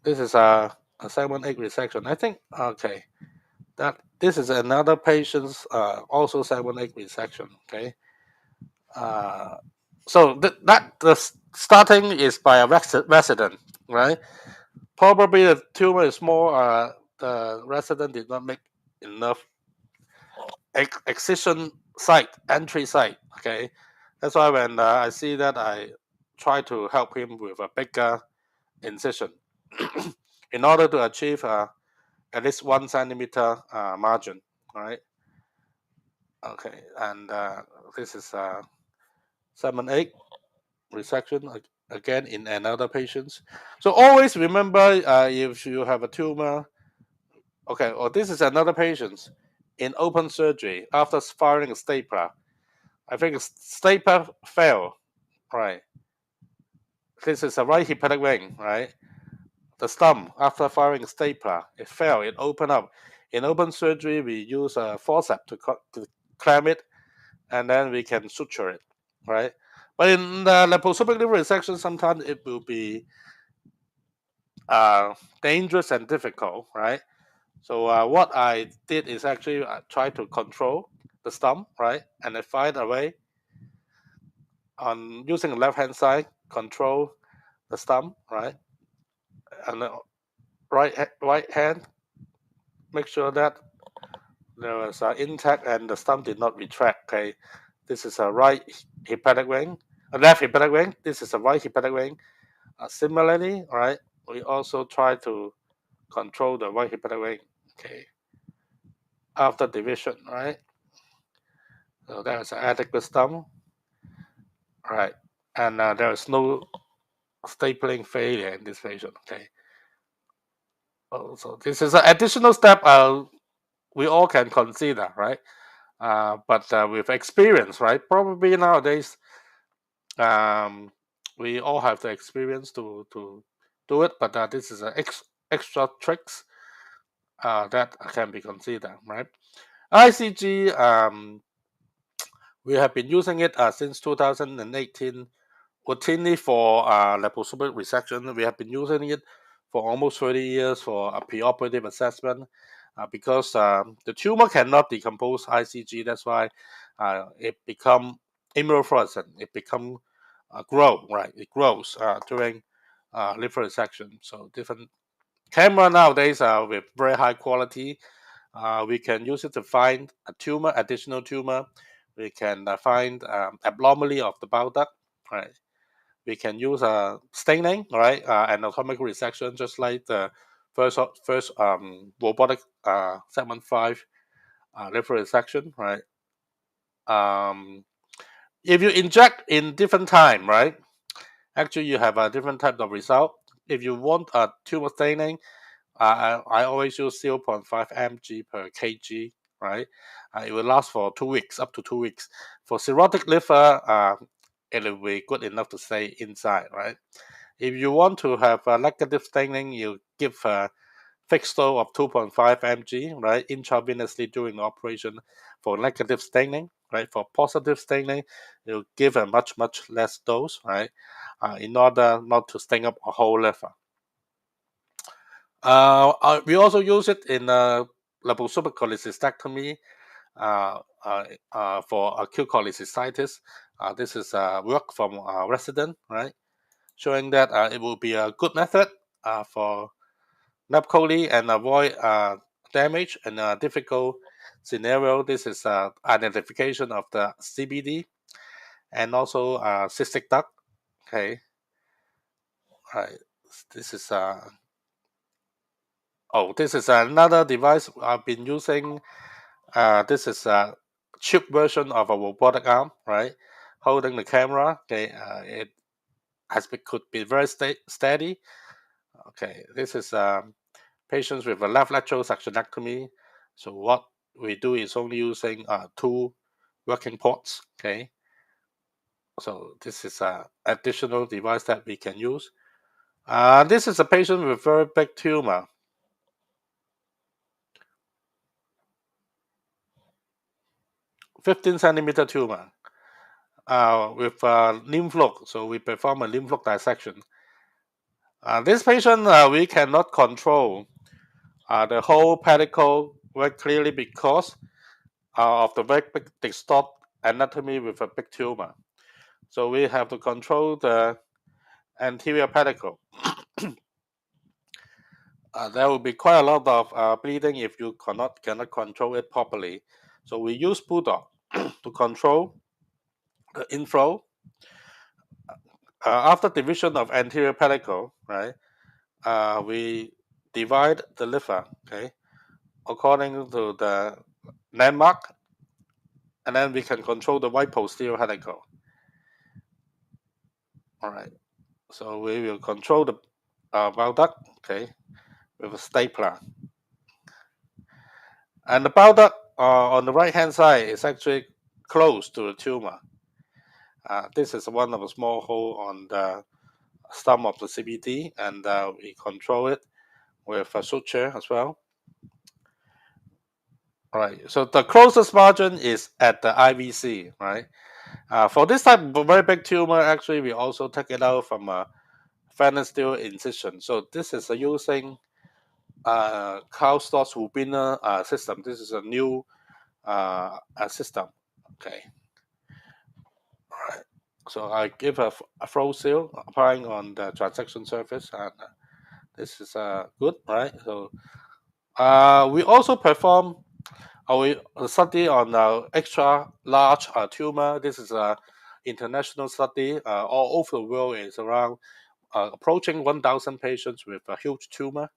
this is a segment 8 resection. I think, okay, that this is another patient's also segment 8 resection, okay? So the starting is by a resident, right? Probably the tumor is more, the resident did not make enough excision site, entry site, okay? That's why when I see that, I try to help him with a bigger incision in order to achieve at least 1 centimeter margin, right? Okay, and this is segment 8 resection again in another patient. So always remember if you have a tumor, okay, or this is another patient in open surgery after firing a stapler. I think stapler failed, right? This is a right hepatic ring, right? The stump after firing a stapler, it fell, it opened up. In open surgery, we use a forceps clamp it, and then we can suture it, right? But in the laparoscopic liver resection, sometimes it will be dangerous and difficult, right? So what I did is actually try to control the stump, right? And I find a way on using the left hand side, control the stump, right? And the right hand, make sure that there was intact and the stump did not retract. Okay, this is a right hepatic vein, a left hepatic vein. This is a right hepatic vein. Similarly, right, we also try to control the right hepatic vein. Okay, after division, right. So there is an adequate stump, right, and there is no stapling failure in this patient. Okay. So this is an additional step we all can consider, right? But with experience, right? Probably nowadays, we all have the experience to do it. But this is an extra tricks that can be considered, right? ICG, we have been using it since 2018 routinely for laparoscopic resection. We have been using it for almost 30 years for a preoperative assessment because the tumor cannot decompose ICG. That's why it become immunofluorescent. It become grow, right? It grows during liver resection. So different camera nowadays with very high quality. We can use it to find a tumor, additional tumor. We can find abnormality of the bile duct, right? We can use staining, right, anatomical resection, just like the first robotic segment 5 liver resection, right? If you inject in different time, right, actually you have a different type of result. If you want a tumor staining, I always use 0.5 mg per kg, right? It will last for 2 weeks, up to 2 weeks. For cirrhotic liver, it will be good enough to stay inside, right? If you want to have a negative staining, you give a fixed dose of 2.5 mg, right, intravenously during the operation for negative staining, right? For positive staining, you give a much less dose, right, in order not to stain up a whole liver. We also use it in laparoscopic cholecystectomy for acute cholecystitis. This is work from a resident, right, showing that it will be a good method for nap chole and avoid damage in a difficult scenario. This is identification of the CBD and also cystic duct. Okay, right. This is this is another device I've been using. This is a cheap version of a robotic arm, right? Holding the camera. Okay, it could be very steady. Okay, this is patients with a left lateral suctionectomy. So what we do is only using 2 working ports. Okay, so this is an additional device that we can use. This is a patient with very big tumor. (15 centimeter) tumor with lymph node. So we perform a lymph node dissection. This patient we cannot control the whole pedicle very clearly because of the very big distort anatomy with a big tumor. So we have to control the anterior pedicle. There will be quite a lot of bleeding if you cannot control it properly. So we use bulldog to control the inflow. After division of anterior pedicle, right, we divide the liver, okay, according to the landmark, and then we can control the right posterior pedicle. All right, so we will control the bile duct, okay, with a stapler. And the bile duct on the right hand side is actually close to the tumor. This is one of a small hole on the stump of the CBD, and we control it with a suture as well. All right. So the closest margin is at the IVC, right? For this type of very big tumor, actually, we also take it out from a phalansteal incision. So this is using Karl Stott's Rubiner system. This is a new system. Okay. All right. So I give a flow seal applying on the transaction surface, and this is good, right? So we also perform a study on extra large tumor. This is a international study. All over the world is around approaching 1,000 patients with a huge tumor.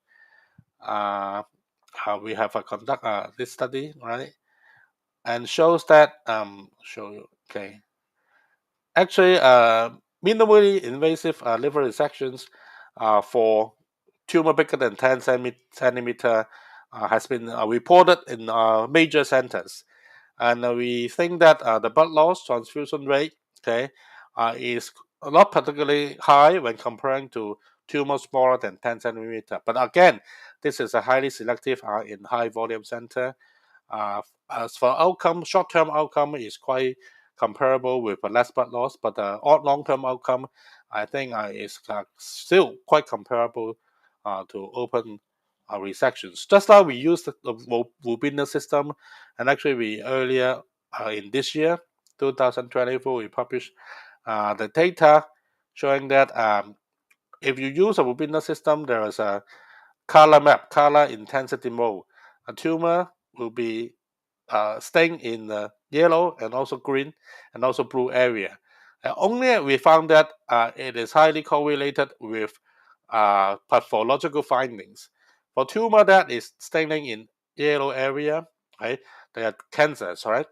We have conduct this study, right, and shows that show you okay. Actually, minimally invasive liver resections for tumor bigger than 10 centimeter has been reported in major centers. And we think that the blood loss transfusion rate, okay, is not particularly high when comparing to tumors smaller than 10 centimeter. But again, this is a highly selective in high volume center. As for outcome, short-term outcome is quite comparable with a less blood loss, but the long-term outcome, I think, is still quite comparable to open resections. Just like we used the Rubiner system, and actually we earlier in this year, 2024, we published the data showing that if you use a Rubiner system, there is a color map, color intensity mode. A tumor will be staying in the yellow and also green and also blue area. Only we found that it is highly correlated with pathological findings. For tumor that is staying in yellow area, right, they are cancers, right?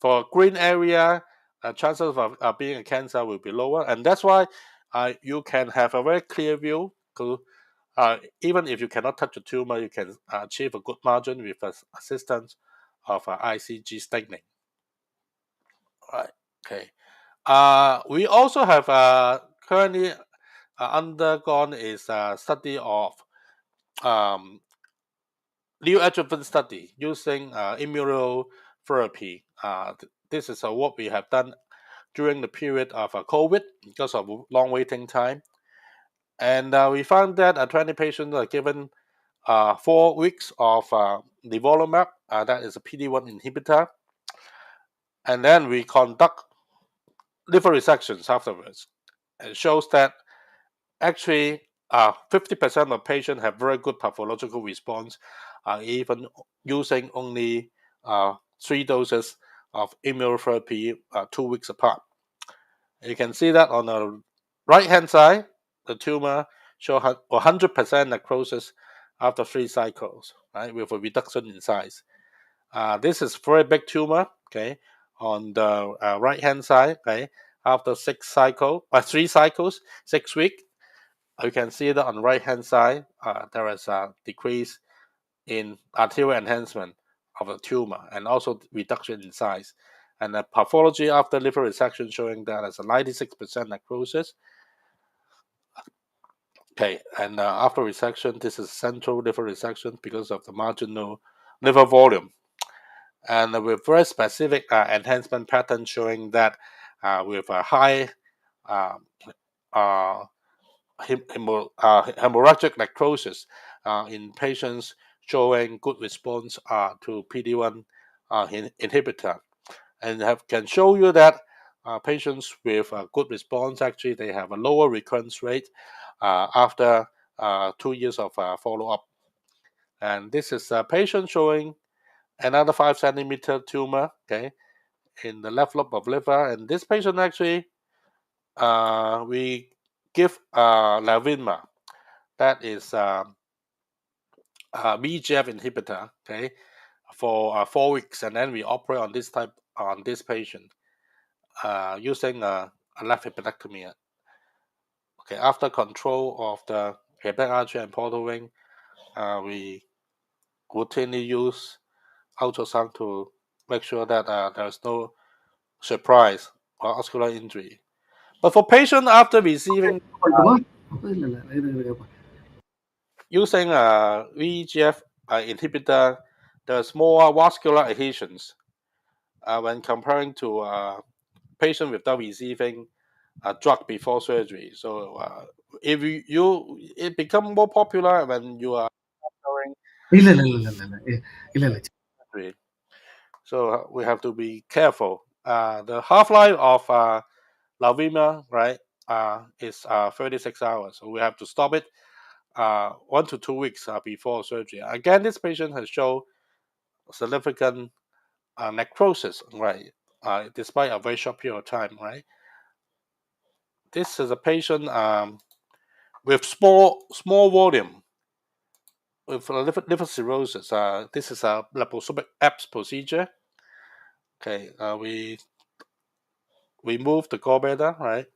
For green area, chances of being a cancer will be lower, and that's why you can have a very clear view to even if you cannot touch a tumor, you can achieve a good margin with assistance of ICG staining. All right. Okay. We also have currently undergone is a study of neoadjuvant study using immunotherapy. This is what we have done during the period of COVID because of long waiting time. And we found that 20 patients are given 4 weeks of nivolumab, that is a PD-1 inhibitor, and then we conduct liver resections afterwards. It shows that actually 50% of patients have very good pathological response, even using only 3 doses of immunotherapy 2 weeks apart. You can see that on the right-hand side, the tumor show 100% necrosis after 3 cycles, right, with a reduction in size. This is very big tumor, okay, on the right-hand side, okay, after 3 cycles, 6 weeks. You can see that on the right-hand side, there is a decrease in arterial enhancement of the tumor and also reduction in size. And the pathology after liver resection showing that as a 96% necrosis. Okay, and after resection, this is central liver resection because of the marginal liver volume. And with very specific enhancement pattern showing that with a high hemorrhagic necrosis in patients showing good response to PD-1 inhibitor, and can show you that patients with a good response actually they have a lower recurrence rate after 2 years of follow-up. And this is a patient showing another 5 centimeter tumor, okay, in the left lobe of liver, and this patient actually we give Lavima, that is VEGF inhibitor, okay, for 4 weeks, and then we operate on this patient using a left hepatectomy. Okay, after control of the hepatic artery and portal ring, we routinely use ultrasound to make sure that there is no surprise or vascular injury. But for patient after receiving using a VEGF inhibitor, there's more vascular adhesions when comparing to patient without receiving a drug before surgery. So if it become more popular when you are during surgery. So we have to be careful. The half-life of Lavima, right, is 36 hours. So we have to stop it 1 to 2 weeks before surgery. Again, this patient has shown significant necrosis, right, despite a very short period of time, right. This is a patient with small volume with liver cirrhosis. This is a laparoscopic abs procedure. Okay, we remove the gallbladder, right?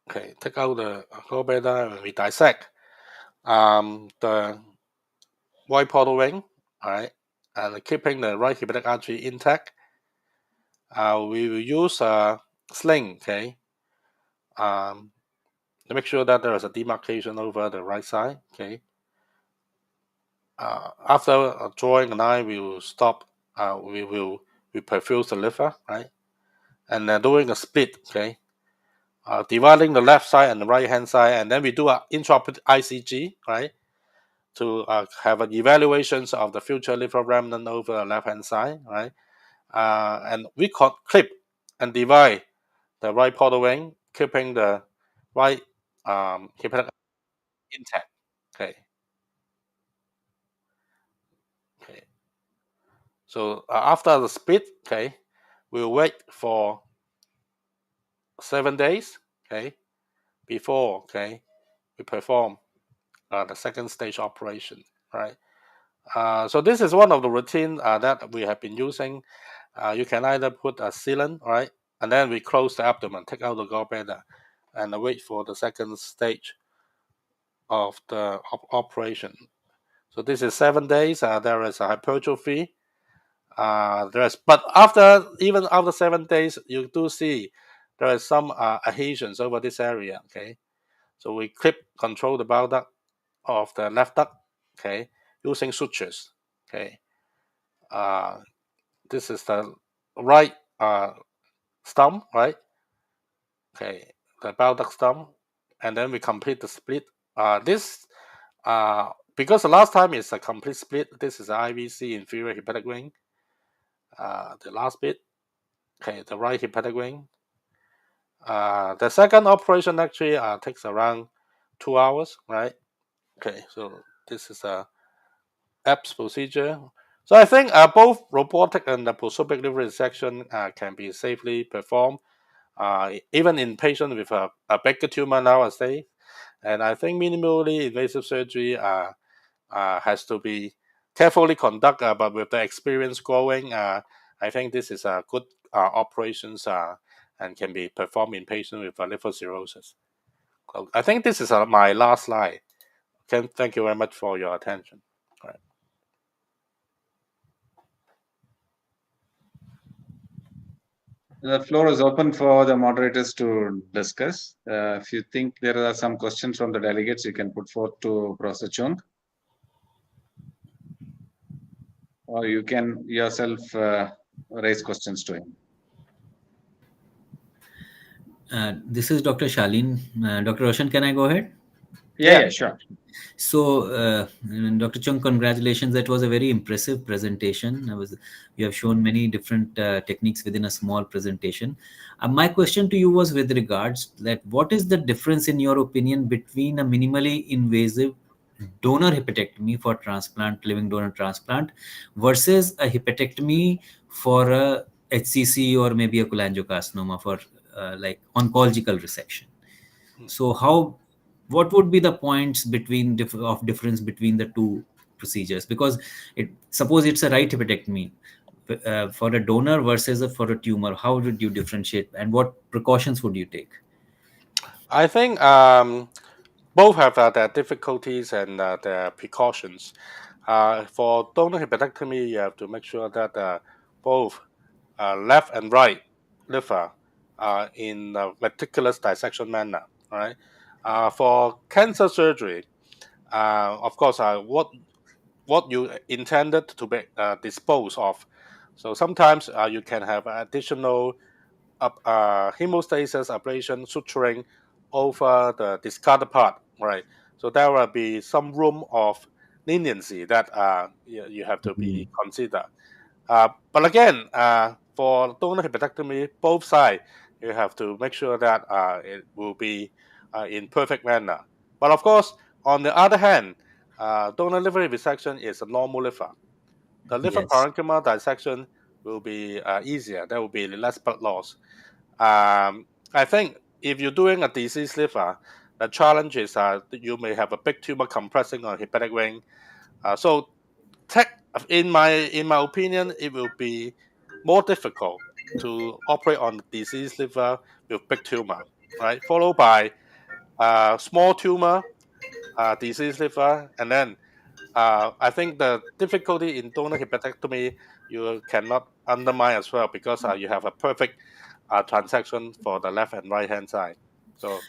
Okay, take out the gallbladder and we dissect the right portal ring, all right, and keeping the right hepatic artery intact. We will use a sling, okay, to make sure that there is a demarcation over the right side, okay. After drawing a line, we will stop. We perfuse the liver, right, and doing a split, okay, dividing the left side and the right hand side, and then we do an intraoperative ICG, right, to have an evaluations of the future liver remnant over the left hand side, right, and we clip and divide the right portal ring, keeping the right hepatic intact, okay. Okay. So after the split, okay, we'll wait for 7 days, okay, before, okay, we perform the second stage operation, right. So this is one of the routine that we have been using. You can either put a sealant, right, and then we close the abdomen, take out the gallbladder, and wait for the second stage of the operation. So this is 7 days. There is a hypertrophy. But even after 7 days, you do see there is some adhesions over this area. Okay, so we control the bile duct of the left duct. Okay, using sutures. Okay, this is the right stump, right? Okay, the bile duct stump, and then we complete the split. This because the last time is a complete split. This is the IVC inferior hepatic ring. The last bit. Okay, the right hepatic ring. The second operation actually takes around 2 hours, right? Okay, so this is a abs procedure. So I think both robotic and the laparoscopic liver resection can be safely performed, even in patients with a bigger tumor nowadays. And I think minimally invasive surgery has to be carefully conducted, but with the experience growing, I think this is a good operations and can be performed in patients with liver cirrhosis. So I think this is my last slide. Thank you very much for your attention. All right. The floor is open for the moderators to discuss. If you think there are some questions from the delegates, you can put forth to Professor Chung. Or you can yourself raise questions to him. This is Dr. Shalin. Dr. Roshan, can I go ahead? Yeah, sure. So, Dr. Chung, congratulations. That was a very impressive presentation. You have shown many different techniques within a small presentation. My question to you was with regards that what is the difference, in your opinion, between a minimally invasive donor hepatectomy for transplant, living donor transplant, versus a hepatectomy for a HCC or maybe a cholangiocarcinoma for like oncological resection? So what would be the points of difference between the two procedures? Because suppose it's a right hepatectomy for a donor versus for a tumor, how would you differentiate and what precautions would you take? I think both have their difficulties and their precautions. For donor hepatectomy, you have to make sure that both left and right liver are in a meticulous dissection manner. For cancer surgery, of course, what what you intended to be disposed of. So sometimes you can have additional hemostasis ablation suturing over the discarded part, right? So there will be some room of leniency that you have to be considered. But again, for donor hepatectomy, both sides, you have to make sure that it will be in perfect manner. But of course, on the other hand, donor liver resection is a normal liver. The liver parenchyma dissection will be easier. There will be less blood loss. I think if you're doing a diseased liver, the challenge is you may have a big tumor compressing on hepatic ring. So in my opinion, it will be more difficult to operate on diseased liver with big tumor, right? Followed by small tumor, diseased liver, and then I think the difficulty in donor hepatectomy you cannot undermine as well, because you have a perfect transaction for the left and right hand side. So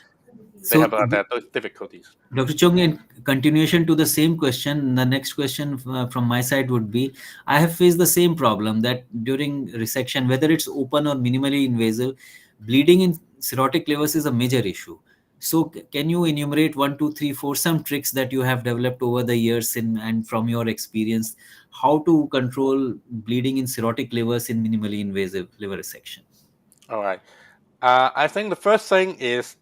they have their difficulties. Dr. Chung, in continuation to the same question, the next question from my side would be, I have faced the same problem that during resection, whether it's open or minimally invasive, bleeding in cirrhotic livers is a major issue. So can you enumerate 1, 2, 3, 4 some tricks that you have developed over the years and from your experience, how to control bleeding in cirrhotic livers in minimally invasive liver resection? All right. I think the first thing is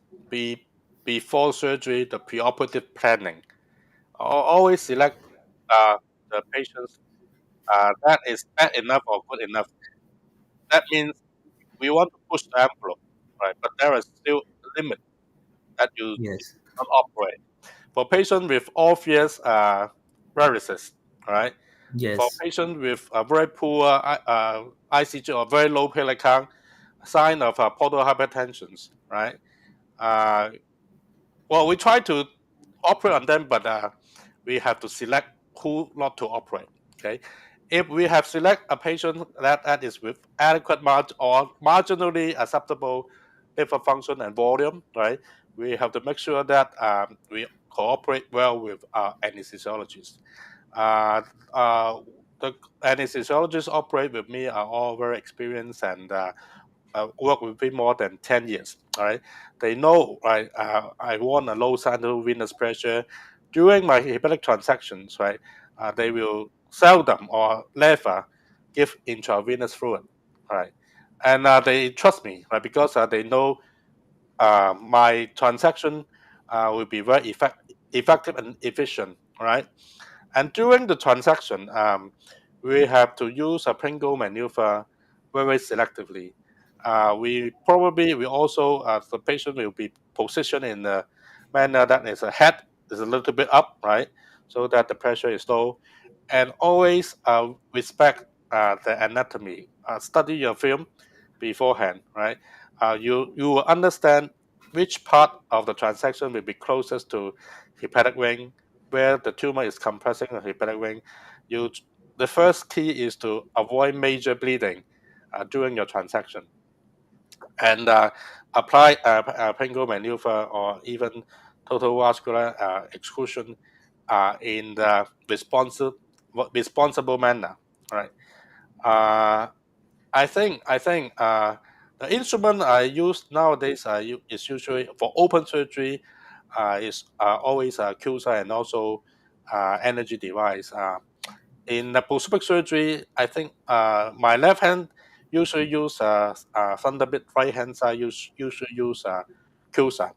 before surgery, the preoperative planning. Always select the patients that is bad enough or good enough. That means we want to push the envelope, right? But there is still a limit that you not operate. For patients with obvious varices, right? For patients with a very poor ICG or very low platelet count, sign of portal hypertension, right? Well, we try to operate on them, but we have to select who not to operate. Okay, if we have select a patient that is with adequate or marginally acceptable liver function and volume, right, we have to make sure that we cooperate well with anesthesiologists. The anesthesiologists operate with me are all very experienced and work with me more than 10 years. All right, they know, right, I want a low central venous pressure during my hepatic transactions, right. They will seldom or never give intravenous fluid, right, and they trust me, right, because they know my transaction will be very effective and efficient, right. And during the transaction, we have to use a Pringle maneuver very selectively. We also the patient will be positioned in a manner that is a head is a little bit up, right, so that the pressure is low, and always respect the anatomy. Study your film beforehand, right? You will understand which part of the transaction will be closest to hepatic ring, where the tumor is compressing the hepatic ring. The first key is to avoid major bleeding during your transaction, and apply a Pringle maneuver or even total vascular exclusion in the responsible manner. Right. I think the instrument I use nowadays is usually for open surgery. Is always a QSA and also energy device. In the post-op surgery, I think my left hand usually use Thunderbit, right hand side usually use QSA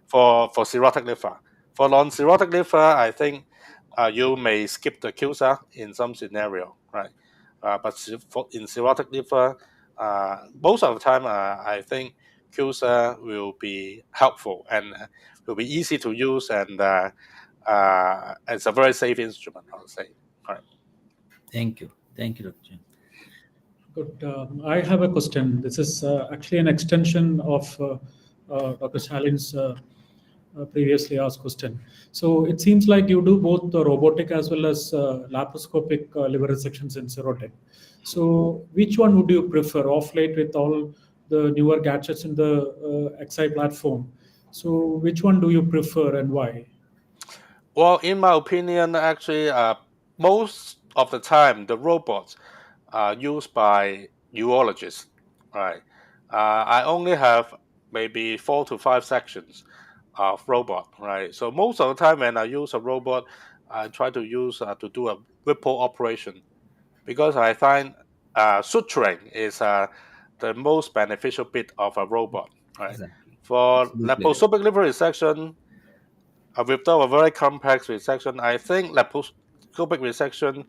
for cirrhotic liver. For non-cirrhotic liver, I think you may skip the QSA in some scenario, right? But in cirrhotic liver, most of the time, I think QSA will be helpful and will be easy to use, and it's a very safe instrument, I would say. All right. Thank you, Dr. Chen. Good. I have a question. This is actually an extension of Dr. Shalin's previously asked question. So it seems like you do both the robotic as well as laparoscopic liver resections in cirrhotic. So which one would you prefer off late with all the newer gadgets in the XI platform? So which one do you prefer and why? Well, in my opinion, actually, most of the time the robots are used by urologists, right? I only have maybe 4 to 5 sections of robot, right? So most of the time when I use a robot, I try to use to do a ripple operation, because I find suturing is the most beneficial bit of a robot, right? Exactly. For Absolutely right. laparoscopic liver resection, without a very complex resection, I think laparoscopic resection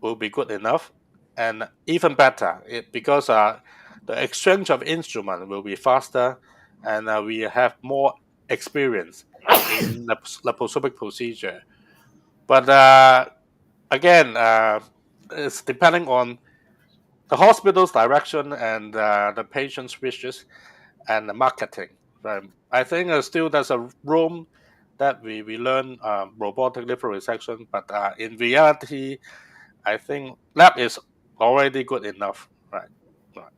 will be good enough, and even better because the exchange of instrument will be faster, and we have more experience in laparoscopic procedure. But again, it's depending on the hospital's direction and the patient's wishes and the marketing. I think still there's a room that we learn robotic liver resection, but in reality, I think lab is already good enough, right? Right.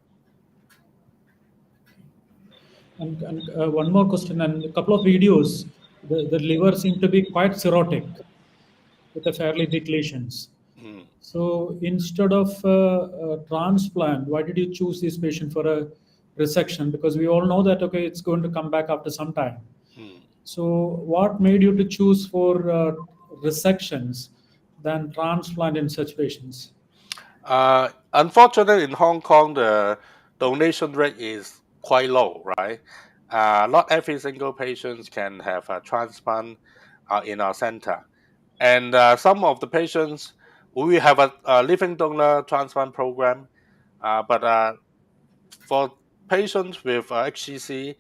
And one more question, and a couple of videos, the liver seemed to be quite cirrhotic with a fairly big lesions. Mm. So instead of transplant, why did you choose this patient for a resection? Because we all know that, okay, it's going to come back after some time. Mm. So what made you to choose for resections than transplant in such patients? Unfortunately, in Hong Kong, the donation rate is quite low, right? Not every single patient can have a transplant in our center. And some of the patients, we have a living donor transplant program, but for patients with HCC,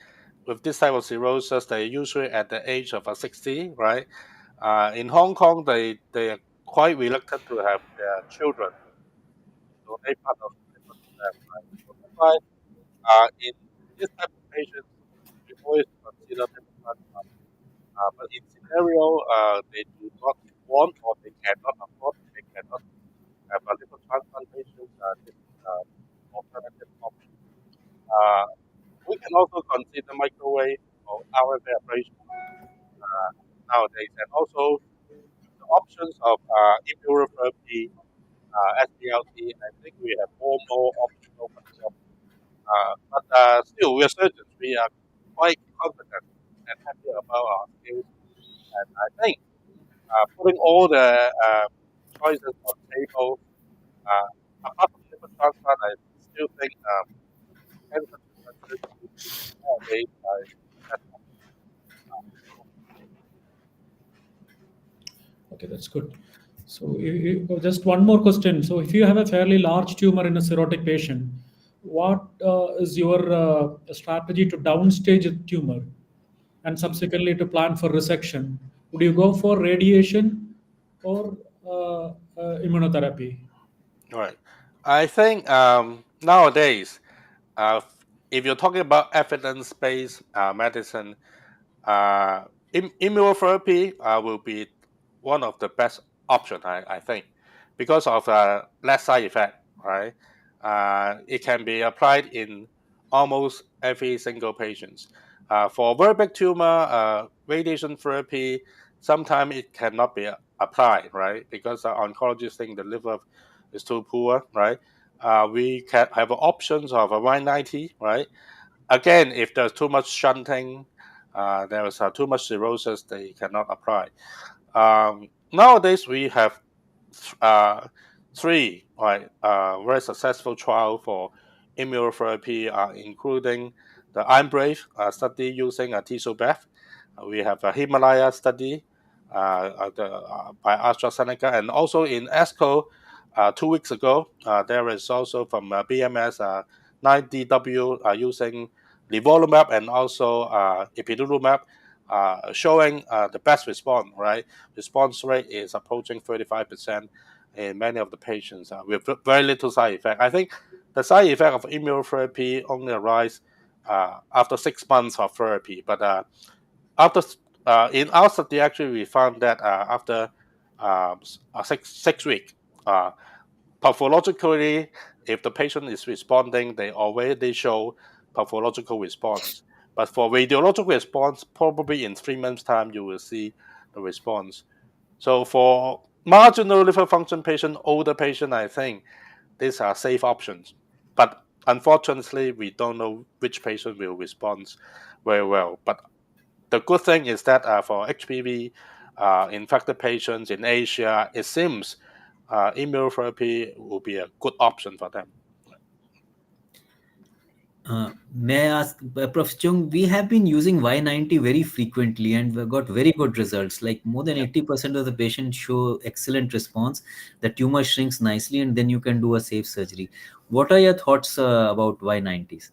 with this type of cirrhosis, they're usually at the age of 60, right? In Hong Kong, they are quite reluctant to have their children donate part of the liver to them, right? So that's why in this type of patients, we always consider liver transplant. But in scenario they do not want or they cannot afford, they cannot have a liver transplant patients, this is alternative option. Uh, we can also consider microwave or RFA ablation nowadays, and also the options of immunotherapy, SBLT. I think we have more options open to us. But still, we are surgeons. We are quite confident and happy about our skills. And I think putting all the choices on the table, apart from liver transplant, I still think cancer treatment nowadays is the best option. Okay, that's good. So just one more question. So if you have a fairly large tumor in a cirrhotic patient, what is your strategy to downstage the tumor and subsequently to plan for resection? Would you go for radiation or immunotherapy? Right. I think nowadays, if you're talking about evidence-based medicine, uh, immunotherapy will be one of the best option, I think, because of less side effect, right? It can be applied in almost every single patient. For very big tumor, radiation therapy, sometimes it cannot be applied, right? Because the oncologists think the liver is too poor, right? We can have options of a Y90, right? Again, if there's too much shunting, there is too much cirrhosis, they cannot apply. Nowadays, we have uh, three very successful trial for immunotherapy, including the IMBRAVE study using a TisoBev. We have a Himalaya study by AstraZeneca, and also in ASCO 2 weeks ago, there is also from BMS 9DW using nivolumab and also ipilimumab, showing the best response, right? Response rate is approaching 35% in many of the patients with very little side effect. I think the side effect of immunotherapy only arise after 6 months of therapy, but after in our study, actually, we found that after 6 weeks, pathologically, if the patient is responding, they already show pathological response. But for radiological response, probably in 3 months' time, you will see the response. So for marginal liver function patient, older patient, I think these are safe options. But unfortunately, we don't know which patient will respond very well. But the good thing is that for HPV infected patients in Asia, it seems immunotherapy will be a good option for them. May I ask, Prof. Chung, we have been using Y90 very frequently and we got very good results. Like more than 80% of the patients show excellent response. The tumor shrinks nicely and then you can do a safe surgery. What are your thoughts about Y90s?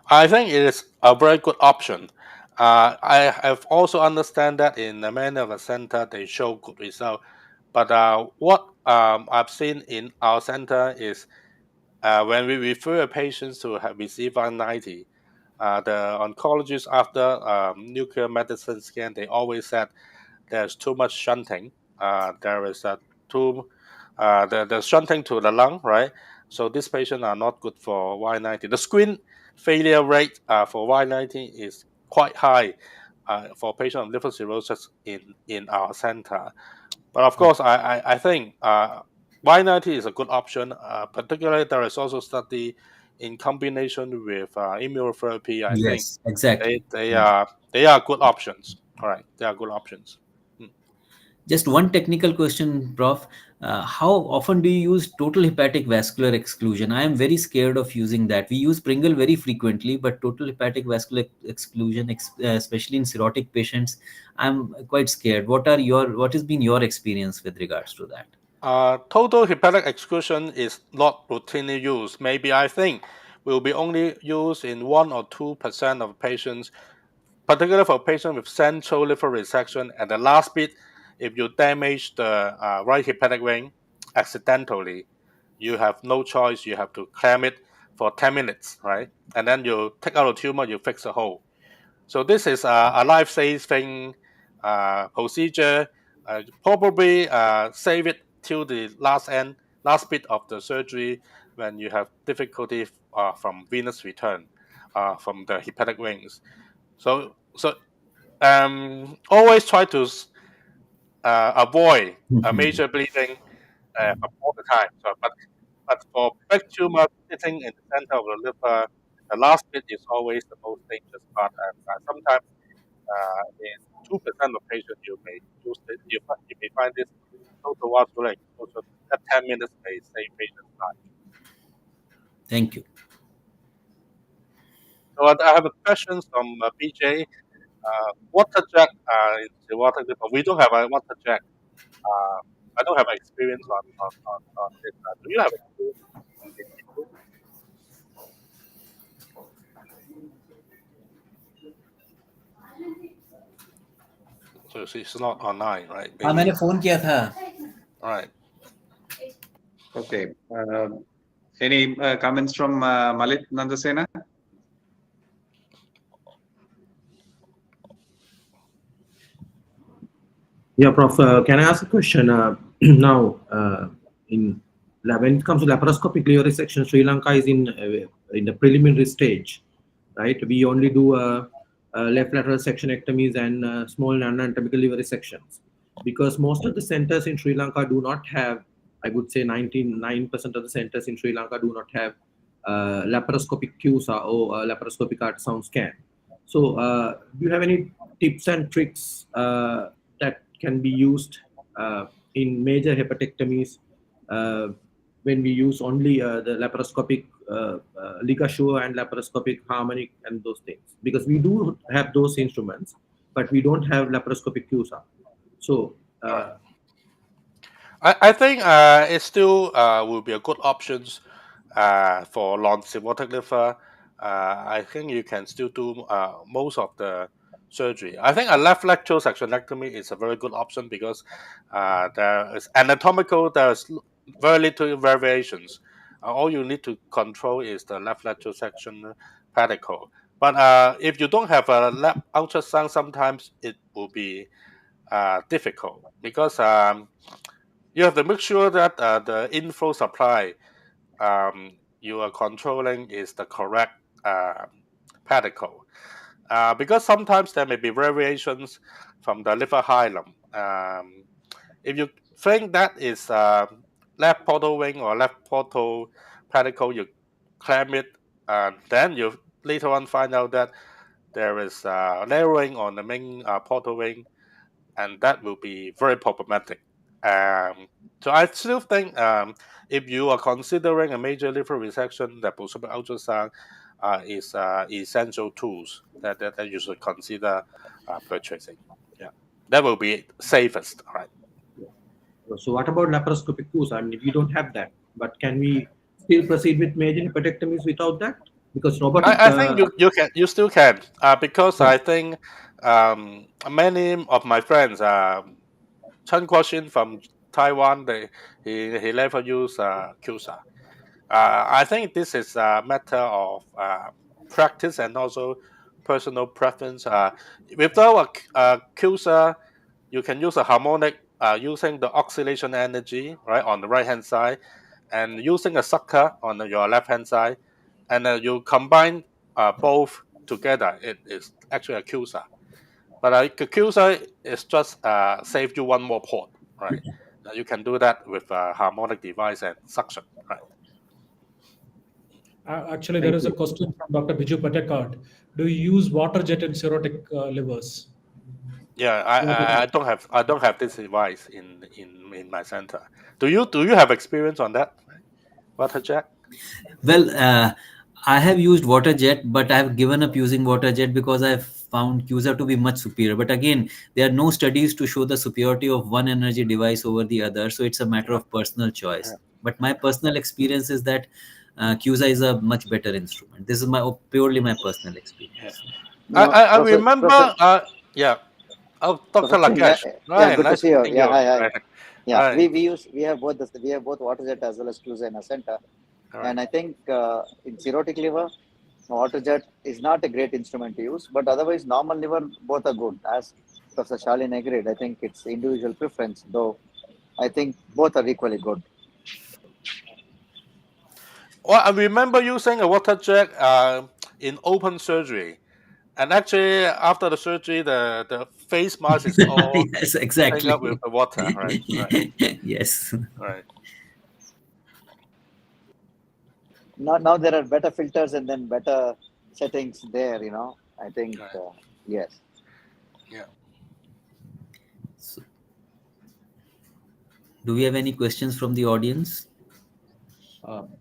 I think it is a very good option. I have also understand that in many of the center they show good result, but what I've seen in our center is when we refer patients to have received 190, the oncologist after nuclear medicine scan, they always said there's too much shunting. There is the shunting to the lung, right? So these patients are not good for Y90. The screen failure rate for Y90 is quite high for patients with liver cirrhosis in our center. But of course, I think Y90 is a good option. Particularly, there is also study in combination with immunotherapy. I think Yes, exactly. they are good options. All right, they are good options. Just one technical question, Prof. How often do you use total hepatic vascular exclusion? I am very scared of using that. We use Pringle very frequently, but total hepatic vascular exclusion, especially in cirrhotic patients, I'm quite scared. What has been your experience with regards to that? Total hepatic exclusion is not routinely used. Maybe I think will be only used in 1 or 2% of patients, particularly for patients with central liver resection. And the last bit, if you damage the right hepatic vein accidentally, you have no choice. You have to clamp it for 10 minutes, right? And then you take out the tumor, you fix the hole. So this is a life-saving procedure. Probably save it till the last bit of the surgery when you have difficulty from venous return from the hepatic veins. So always try to avoid a major bleeding all the time. But for big tumor sitting in the center of the liver, the last bit is always the most dangerous part. And sometimes in 2% of patients, you may use it. You may find this total vascular exposure. That 10 minutes may save patients' life. Thank you. So I have a question from BJ. Water jet is the water liver. We don't have a water jet. I don't have experience on this. Do you have experience in this issue? So it's not online, right? हाँ मैंने phone किया था. All right. Okay. Any comments from Malit Nandasena? Yeah, Prof. Can I ask a question? Now, when it comes to laparoscopic liver resection, Sri Lanka is in the preliminary stage, right? We only do left lateral sectionectomies and small non-anatomical liver resections, because most of the centers in Sri Lanka do not have, I would say 99% of the centers in Sri Lanka do not have laparoscopic QSA or laparoscopic ultrasound scan. So do you have any tips and tricks that can be used in major hepatectomies when we use only the laparoscopic ligature and laparoscopic harmonic and those things? Because we do have those instruments, but we don't have laparoscopic QSA. So I think it still will be a good options for non-cirrhotic liver. I think you can still do most of the surgery. I think a left lateral sectionectomy is a very good option because there is anatomical. There's very little variations. All you need to control is the left lateral section pedicle. But if you don't have a lab ultrasound, sometimes it will be difficult because you have to make sure that the inflow supply you are controlling is the correct pedicle. Because sometimes there may be variations from the liver hilum. If you think that is left portal wing or left portal pedicle, you clamp it, and then you later on find out that there is narrowing on the main portal wing, and that will be very problematic. So I still think if you are considering a major liver resection, the laparoscopic ultrasound is essential tools that you should consider purchasing. Yeah, that will be safest, right? So what about laparoscopic tools? I mean, we don't have that, but can we still proceed with major hepatectomies without that? Because robotic. I think you still can because I think many of my friends, Chen Guoxin from Taiwan, he never use CUSA. I think this is a matter of practice and also personal preference. Without a CUSA, you can use a harmonic using the oscillation energy right on the right hand side, and using a sucker on your left hand side, and you combine both together. It is actually a CUSA. But a CUSA is just save you one more port, right? You can do that with a harmonic device and suction, right? Actually, there is a question from Dr. Biju Patekard. Do you use water jet in cirrhotic livers? Yeah, I don't have this device in my center. Do you have experience on that, water jet? Well, I have used water jet, but I have given up using water jet because I found CUSA to be much superior. But again, there are no studies to show the superiority of one energy device over the other, so it's a matter of personal choice. But my personal experience is that CUSA is a much better instrument. This is purely my personal experience. I remember. Oh, Dr. Lakesh. Yeah, good to see you. Yeah, hi. Right. Yeah, Right. we have both water jet as well as CUSA in our center. Right. And I think in cirrhotic liver, water jet is not a great instrument to use, but otherwise normal liver, both are good. As Professor Shalin agreed, I think it's individual preference, though I think both are equally good. Well, I remember using a water jet in open surgery. And actually, after the surgery, the face mask is all yes, exactly. up with the water, right? Yes. Right. Now there are better filters and then better settings there, you know. I think, yes. Yeah. So, do we have any questions from the audience?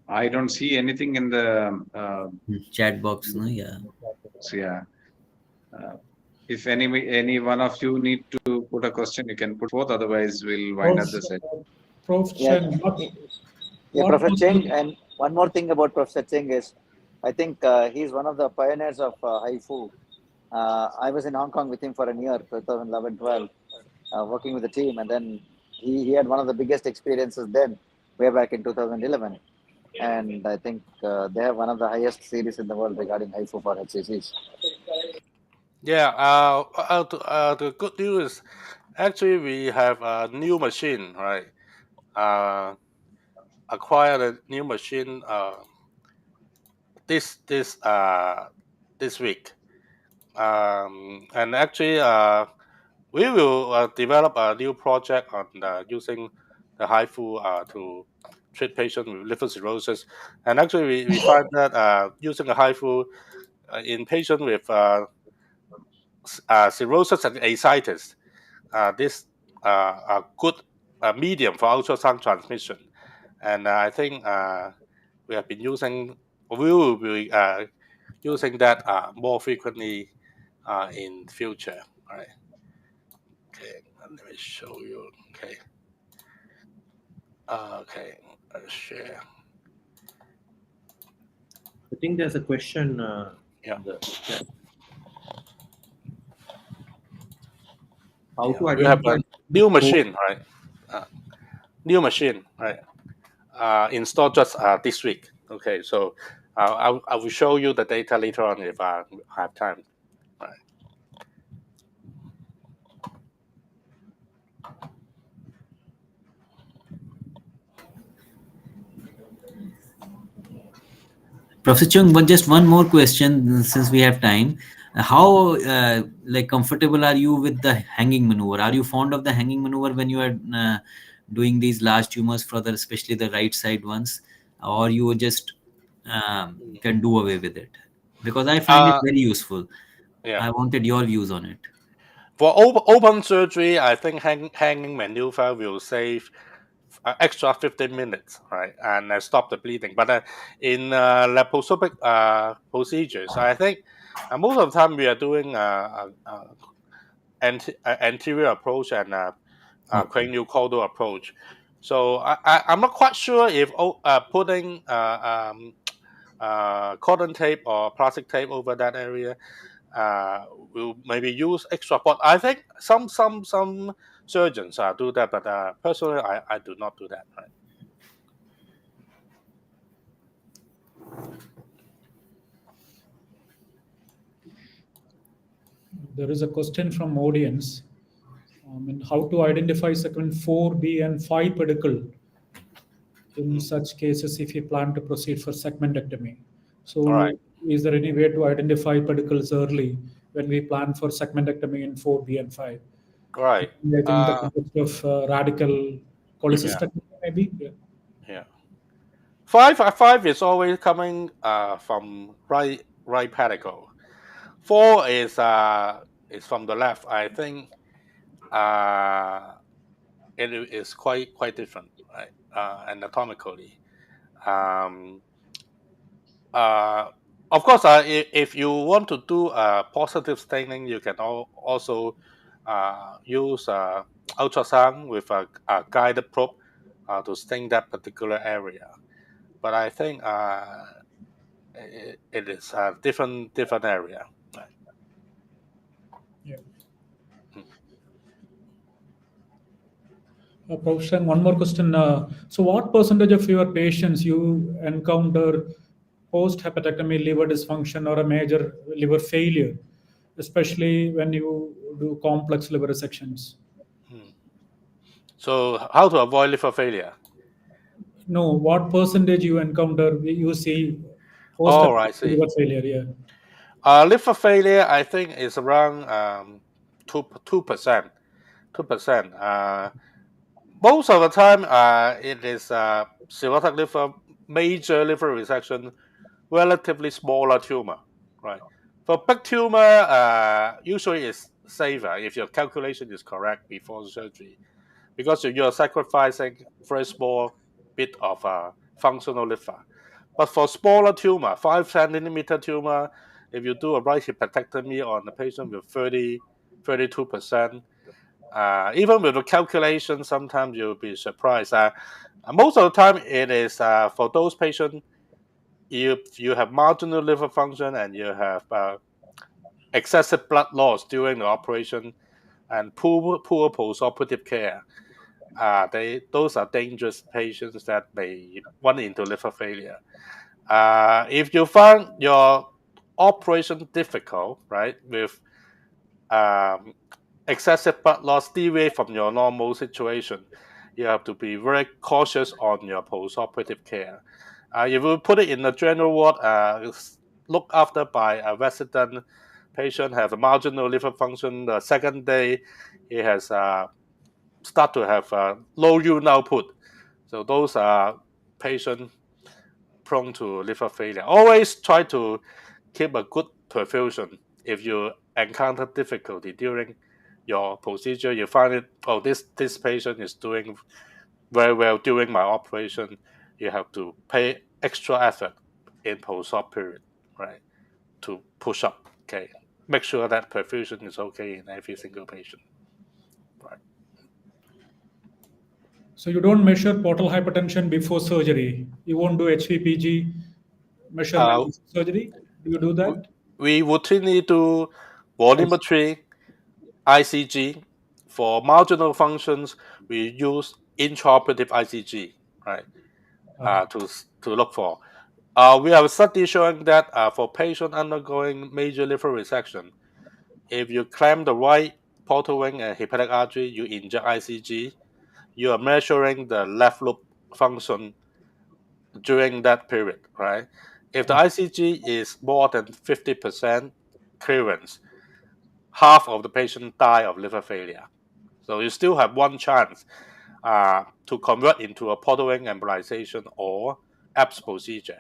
I don't see anything in the chat box. No, yeah. Yeah. If any one of you need to put a question, you can put forth. Otherwise, we'll wind up the session. Prof. Chen, Professor Cheng, and one more thing about Professor Cheng is, I think he's one of the pioneers of HIFU. I was in Hong Kong with him for a year, 2011-12, working with the team, and then he had one of the biggest experiences then, way back in 2011. And I think they have one of the highest series in the world regarding HIFU for HCCs. Yeah, the good news is actually we have a new machine, right? Acquired a new machine this week, and actually we will develop a new project on using the HIFU to treat patients with liver cirrhosis. And actually we find that using a HIFU in patients with cirrhosis and ascites, this a good medium for ultrasound transmission. And I think we have been using, we will be using that more frequently in future. Right? Okay, let me show you. Okay. Okay, let's share. I think there's a question. Yeah. How to we have identify a new machine, right? New machine, right? Installed just this week. Okay, so I will show you the data later on if I have time. Right. Professor Chung, just one more question since we have time. How comfortable are you with the hanging maneuver? Are you fond of the hanging maneuver when you are doing these large tumors for the, especially the right side ones, or you just can do away with it? Because I find it very useful. Yeah. I wanted your views on it. For open surgery, I think hanging maneuver will save extra 15 minutes, right, and stop the bleeding. But in laparoscopic procedures, I think most of the time we are doing anterior approach and cranial caudal approach. So I'm not quite sure if putting cotton tape or plastic tape over that area will maybe use extra. But I think some surgeons do that, but personally, I do not do that. Right. There is a question from audience. How to identify segment 4B and 5 pedicle in such cases if you plan to proceed for segmentectomy. So, All right. is there any way to identify pedicles early when we plan for segmentectomy in 4B and 5? Right. I think the context of radical cholecystectomy, maybe. Yeah. Five is always coming from right pedicle. 4 is from the left. I think it is quite different, right? Anatomically. Um, of course, if you want to do positive staining, you can also use ultrasound with a guided probe to stain that particular area. But I think it is a different area. Right? Yeah. Professor, one more question. So, what percentage of your patients you encounter post-hepatectomy liver dysfunction or a major liver failure, especially when you do complex liver resections? So, how to avoid liver failure? No, what percentage you encounter, you see Oh, I see. liver failure? Yeah. Liver failure, I think, is around 2%. 2%. Most of the time, it is cirrhotic liver, major liver resection, relatively smaller tumor, right? For big tumor, usually it's safer if your calculation is correct before surgery, because you're sacrificing very small bit of functional liver. But for smaller tumor, 5 centimeter tumor, if you do a right hepatectomy on a patient with 32%, even with the calculation, sometimes you'll be surprised. Most of the time, it is for those patients, if you have marginal liver function and you have excessive blood loss during the operation and poor postoperative care, those are dangerous patients that may run into liver failure. If you find your operation difficult, right, with excessive blood loss deviate from your normal situation, you have to be very cautious on your postoperative care. If you put it in the general ward, looked after by a resident patient, have a marginal liver function. The second day, he has start to have low urine output. So those are patients prone to liver failure. Always try to keep a good perfusion. If you encounter difficulty during your procedure, you find it, oh, this patient is doing very well during my operation, you have to pay extra effort in post-op period, right, to push up. Okay, make sure that perfusion is okay in every single patient. Right. So you don't measure portal hypertension before surgery. You won't do HVPG measurement before surgery. Do you do that? We routinely do volumetry, ICG. For marginal functions, we use intraoperative ICG, right, to look for. We have a study showing that for patients undergoing major liver resection, if you clamp the right portal ring and hepatic artery, you inject ICG, you are measuring the left loop function during that period, right? If the ICG is more than 50% clearance, half of the patient die of liver failure. So you still have one chance. to convert into a portaling embolization or APS procedure.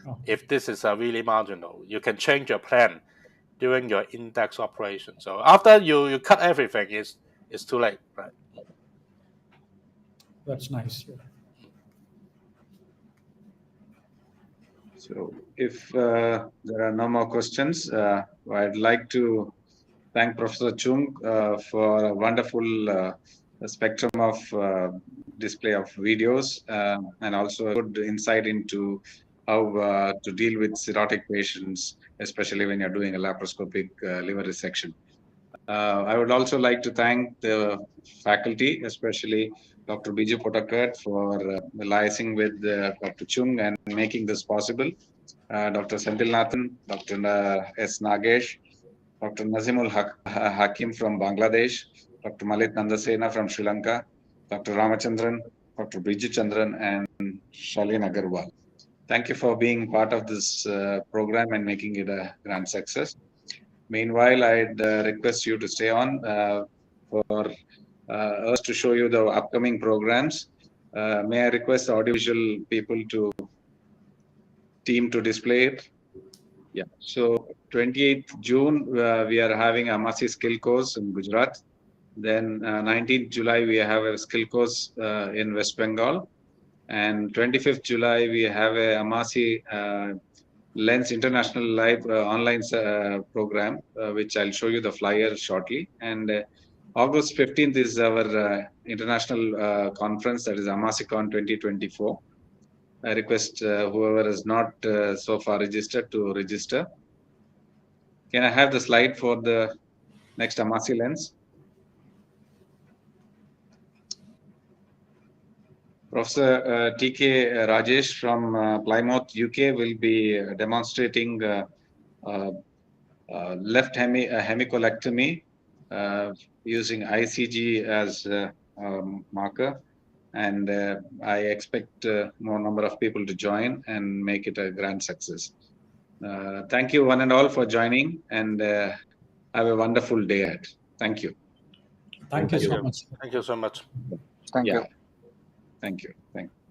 Oh. If this is really marginal, you can change your plan during your index operation. So after you cut everything, it's too late, right? That's nice. Yeah. So if there are no more questions, I'd like to thank Professor Chung for a wonderful spectrum of display of videos and also a good insight into how to deal with cirrhotic patients, especially when you're doing a laparoscopic liver resection. I would also like to thank the faculty, especially Dr. Biju Potakar, for liaising with Dr. Chung and making this possible. Dr. Senthil Nathan, Dr. S. Nagesh, Dr. Nazimul Hakim from Bangladesh, Dr. Malit Nandasena from Sri Lanka, Dr. Ramachandran, Dr. Biju Chandran, and Shalin Agarwal. Thank you for being part of this program and making it a grand success. Meanwhile, I'd request you to stay on for us to show you the upcoming programs. May I request the audiovisual people to team to display it? Yeah. So 28th June, we are having a Amasi skill course in Gujarat. Then 19th July, we have a skill course in West Bengal. And 25th July, we have a Amasi Lens International Live online program, which I'll show you the flyer shortly. And August 15th is our international conference, that is AmasiCon 2024. I request whoever is not so far registered to register. Can I have the slide for the next Amasi Lens? Professor T.K. Rajesh from Plymouth, UK will be demonstrating left hemicolectomy using ICG as a marker. And I expect more number of people to join and make it a grand success. Thank you one and all for joining, and have a wonderful day ahead. Thank you. Thank you so much. Thank you so much. Thank you. Thank you. Thank you.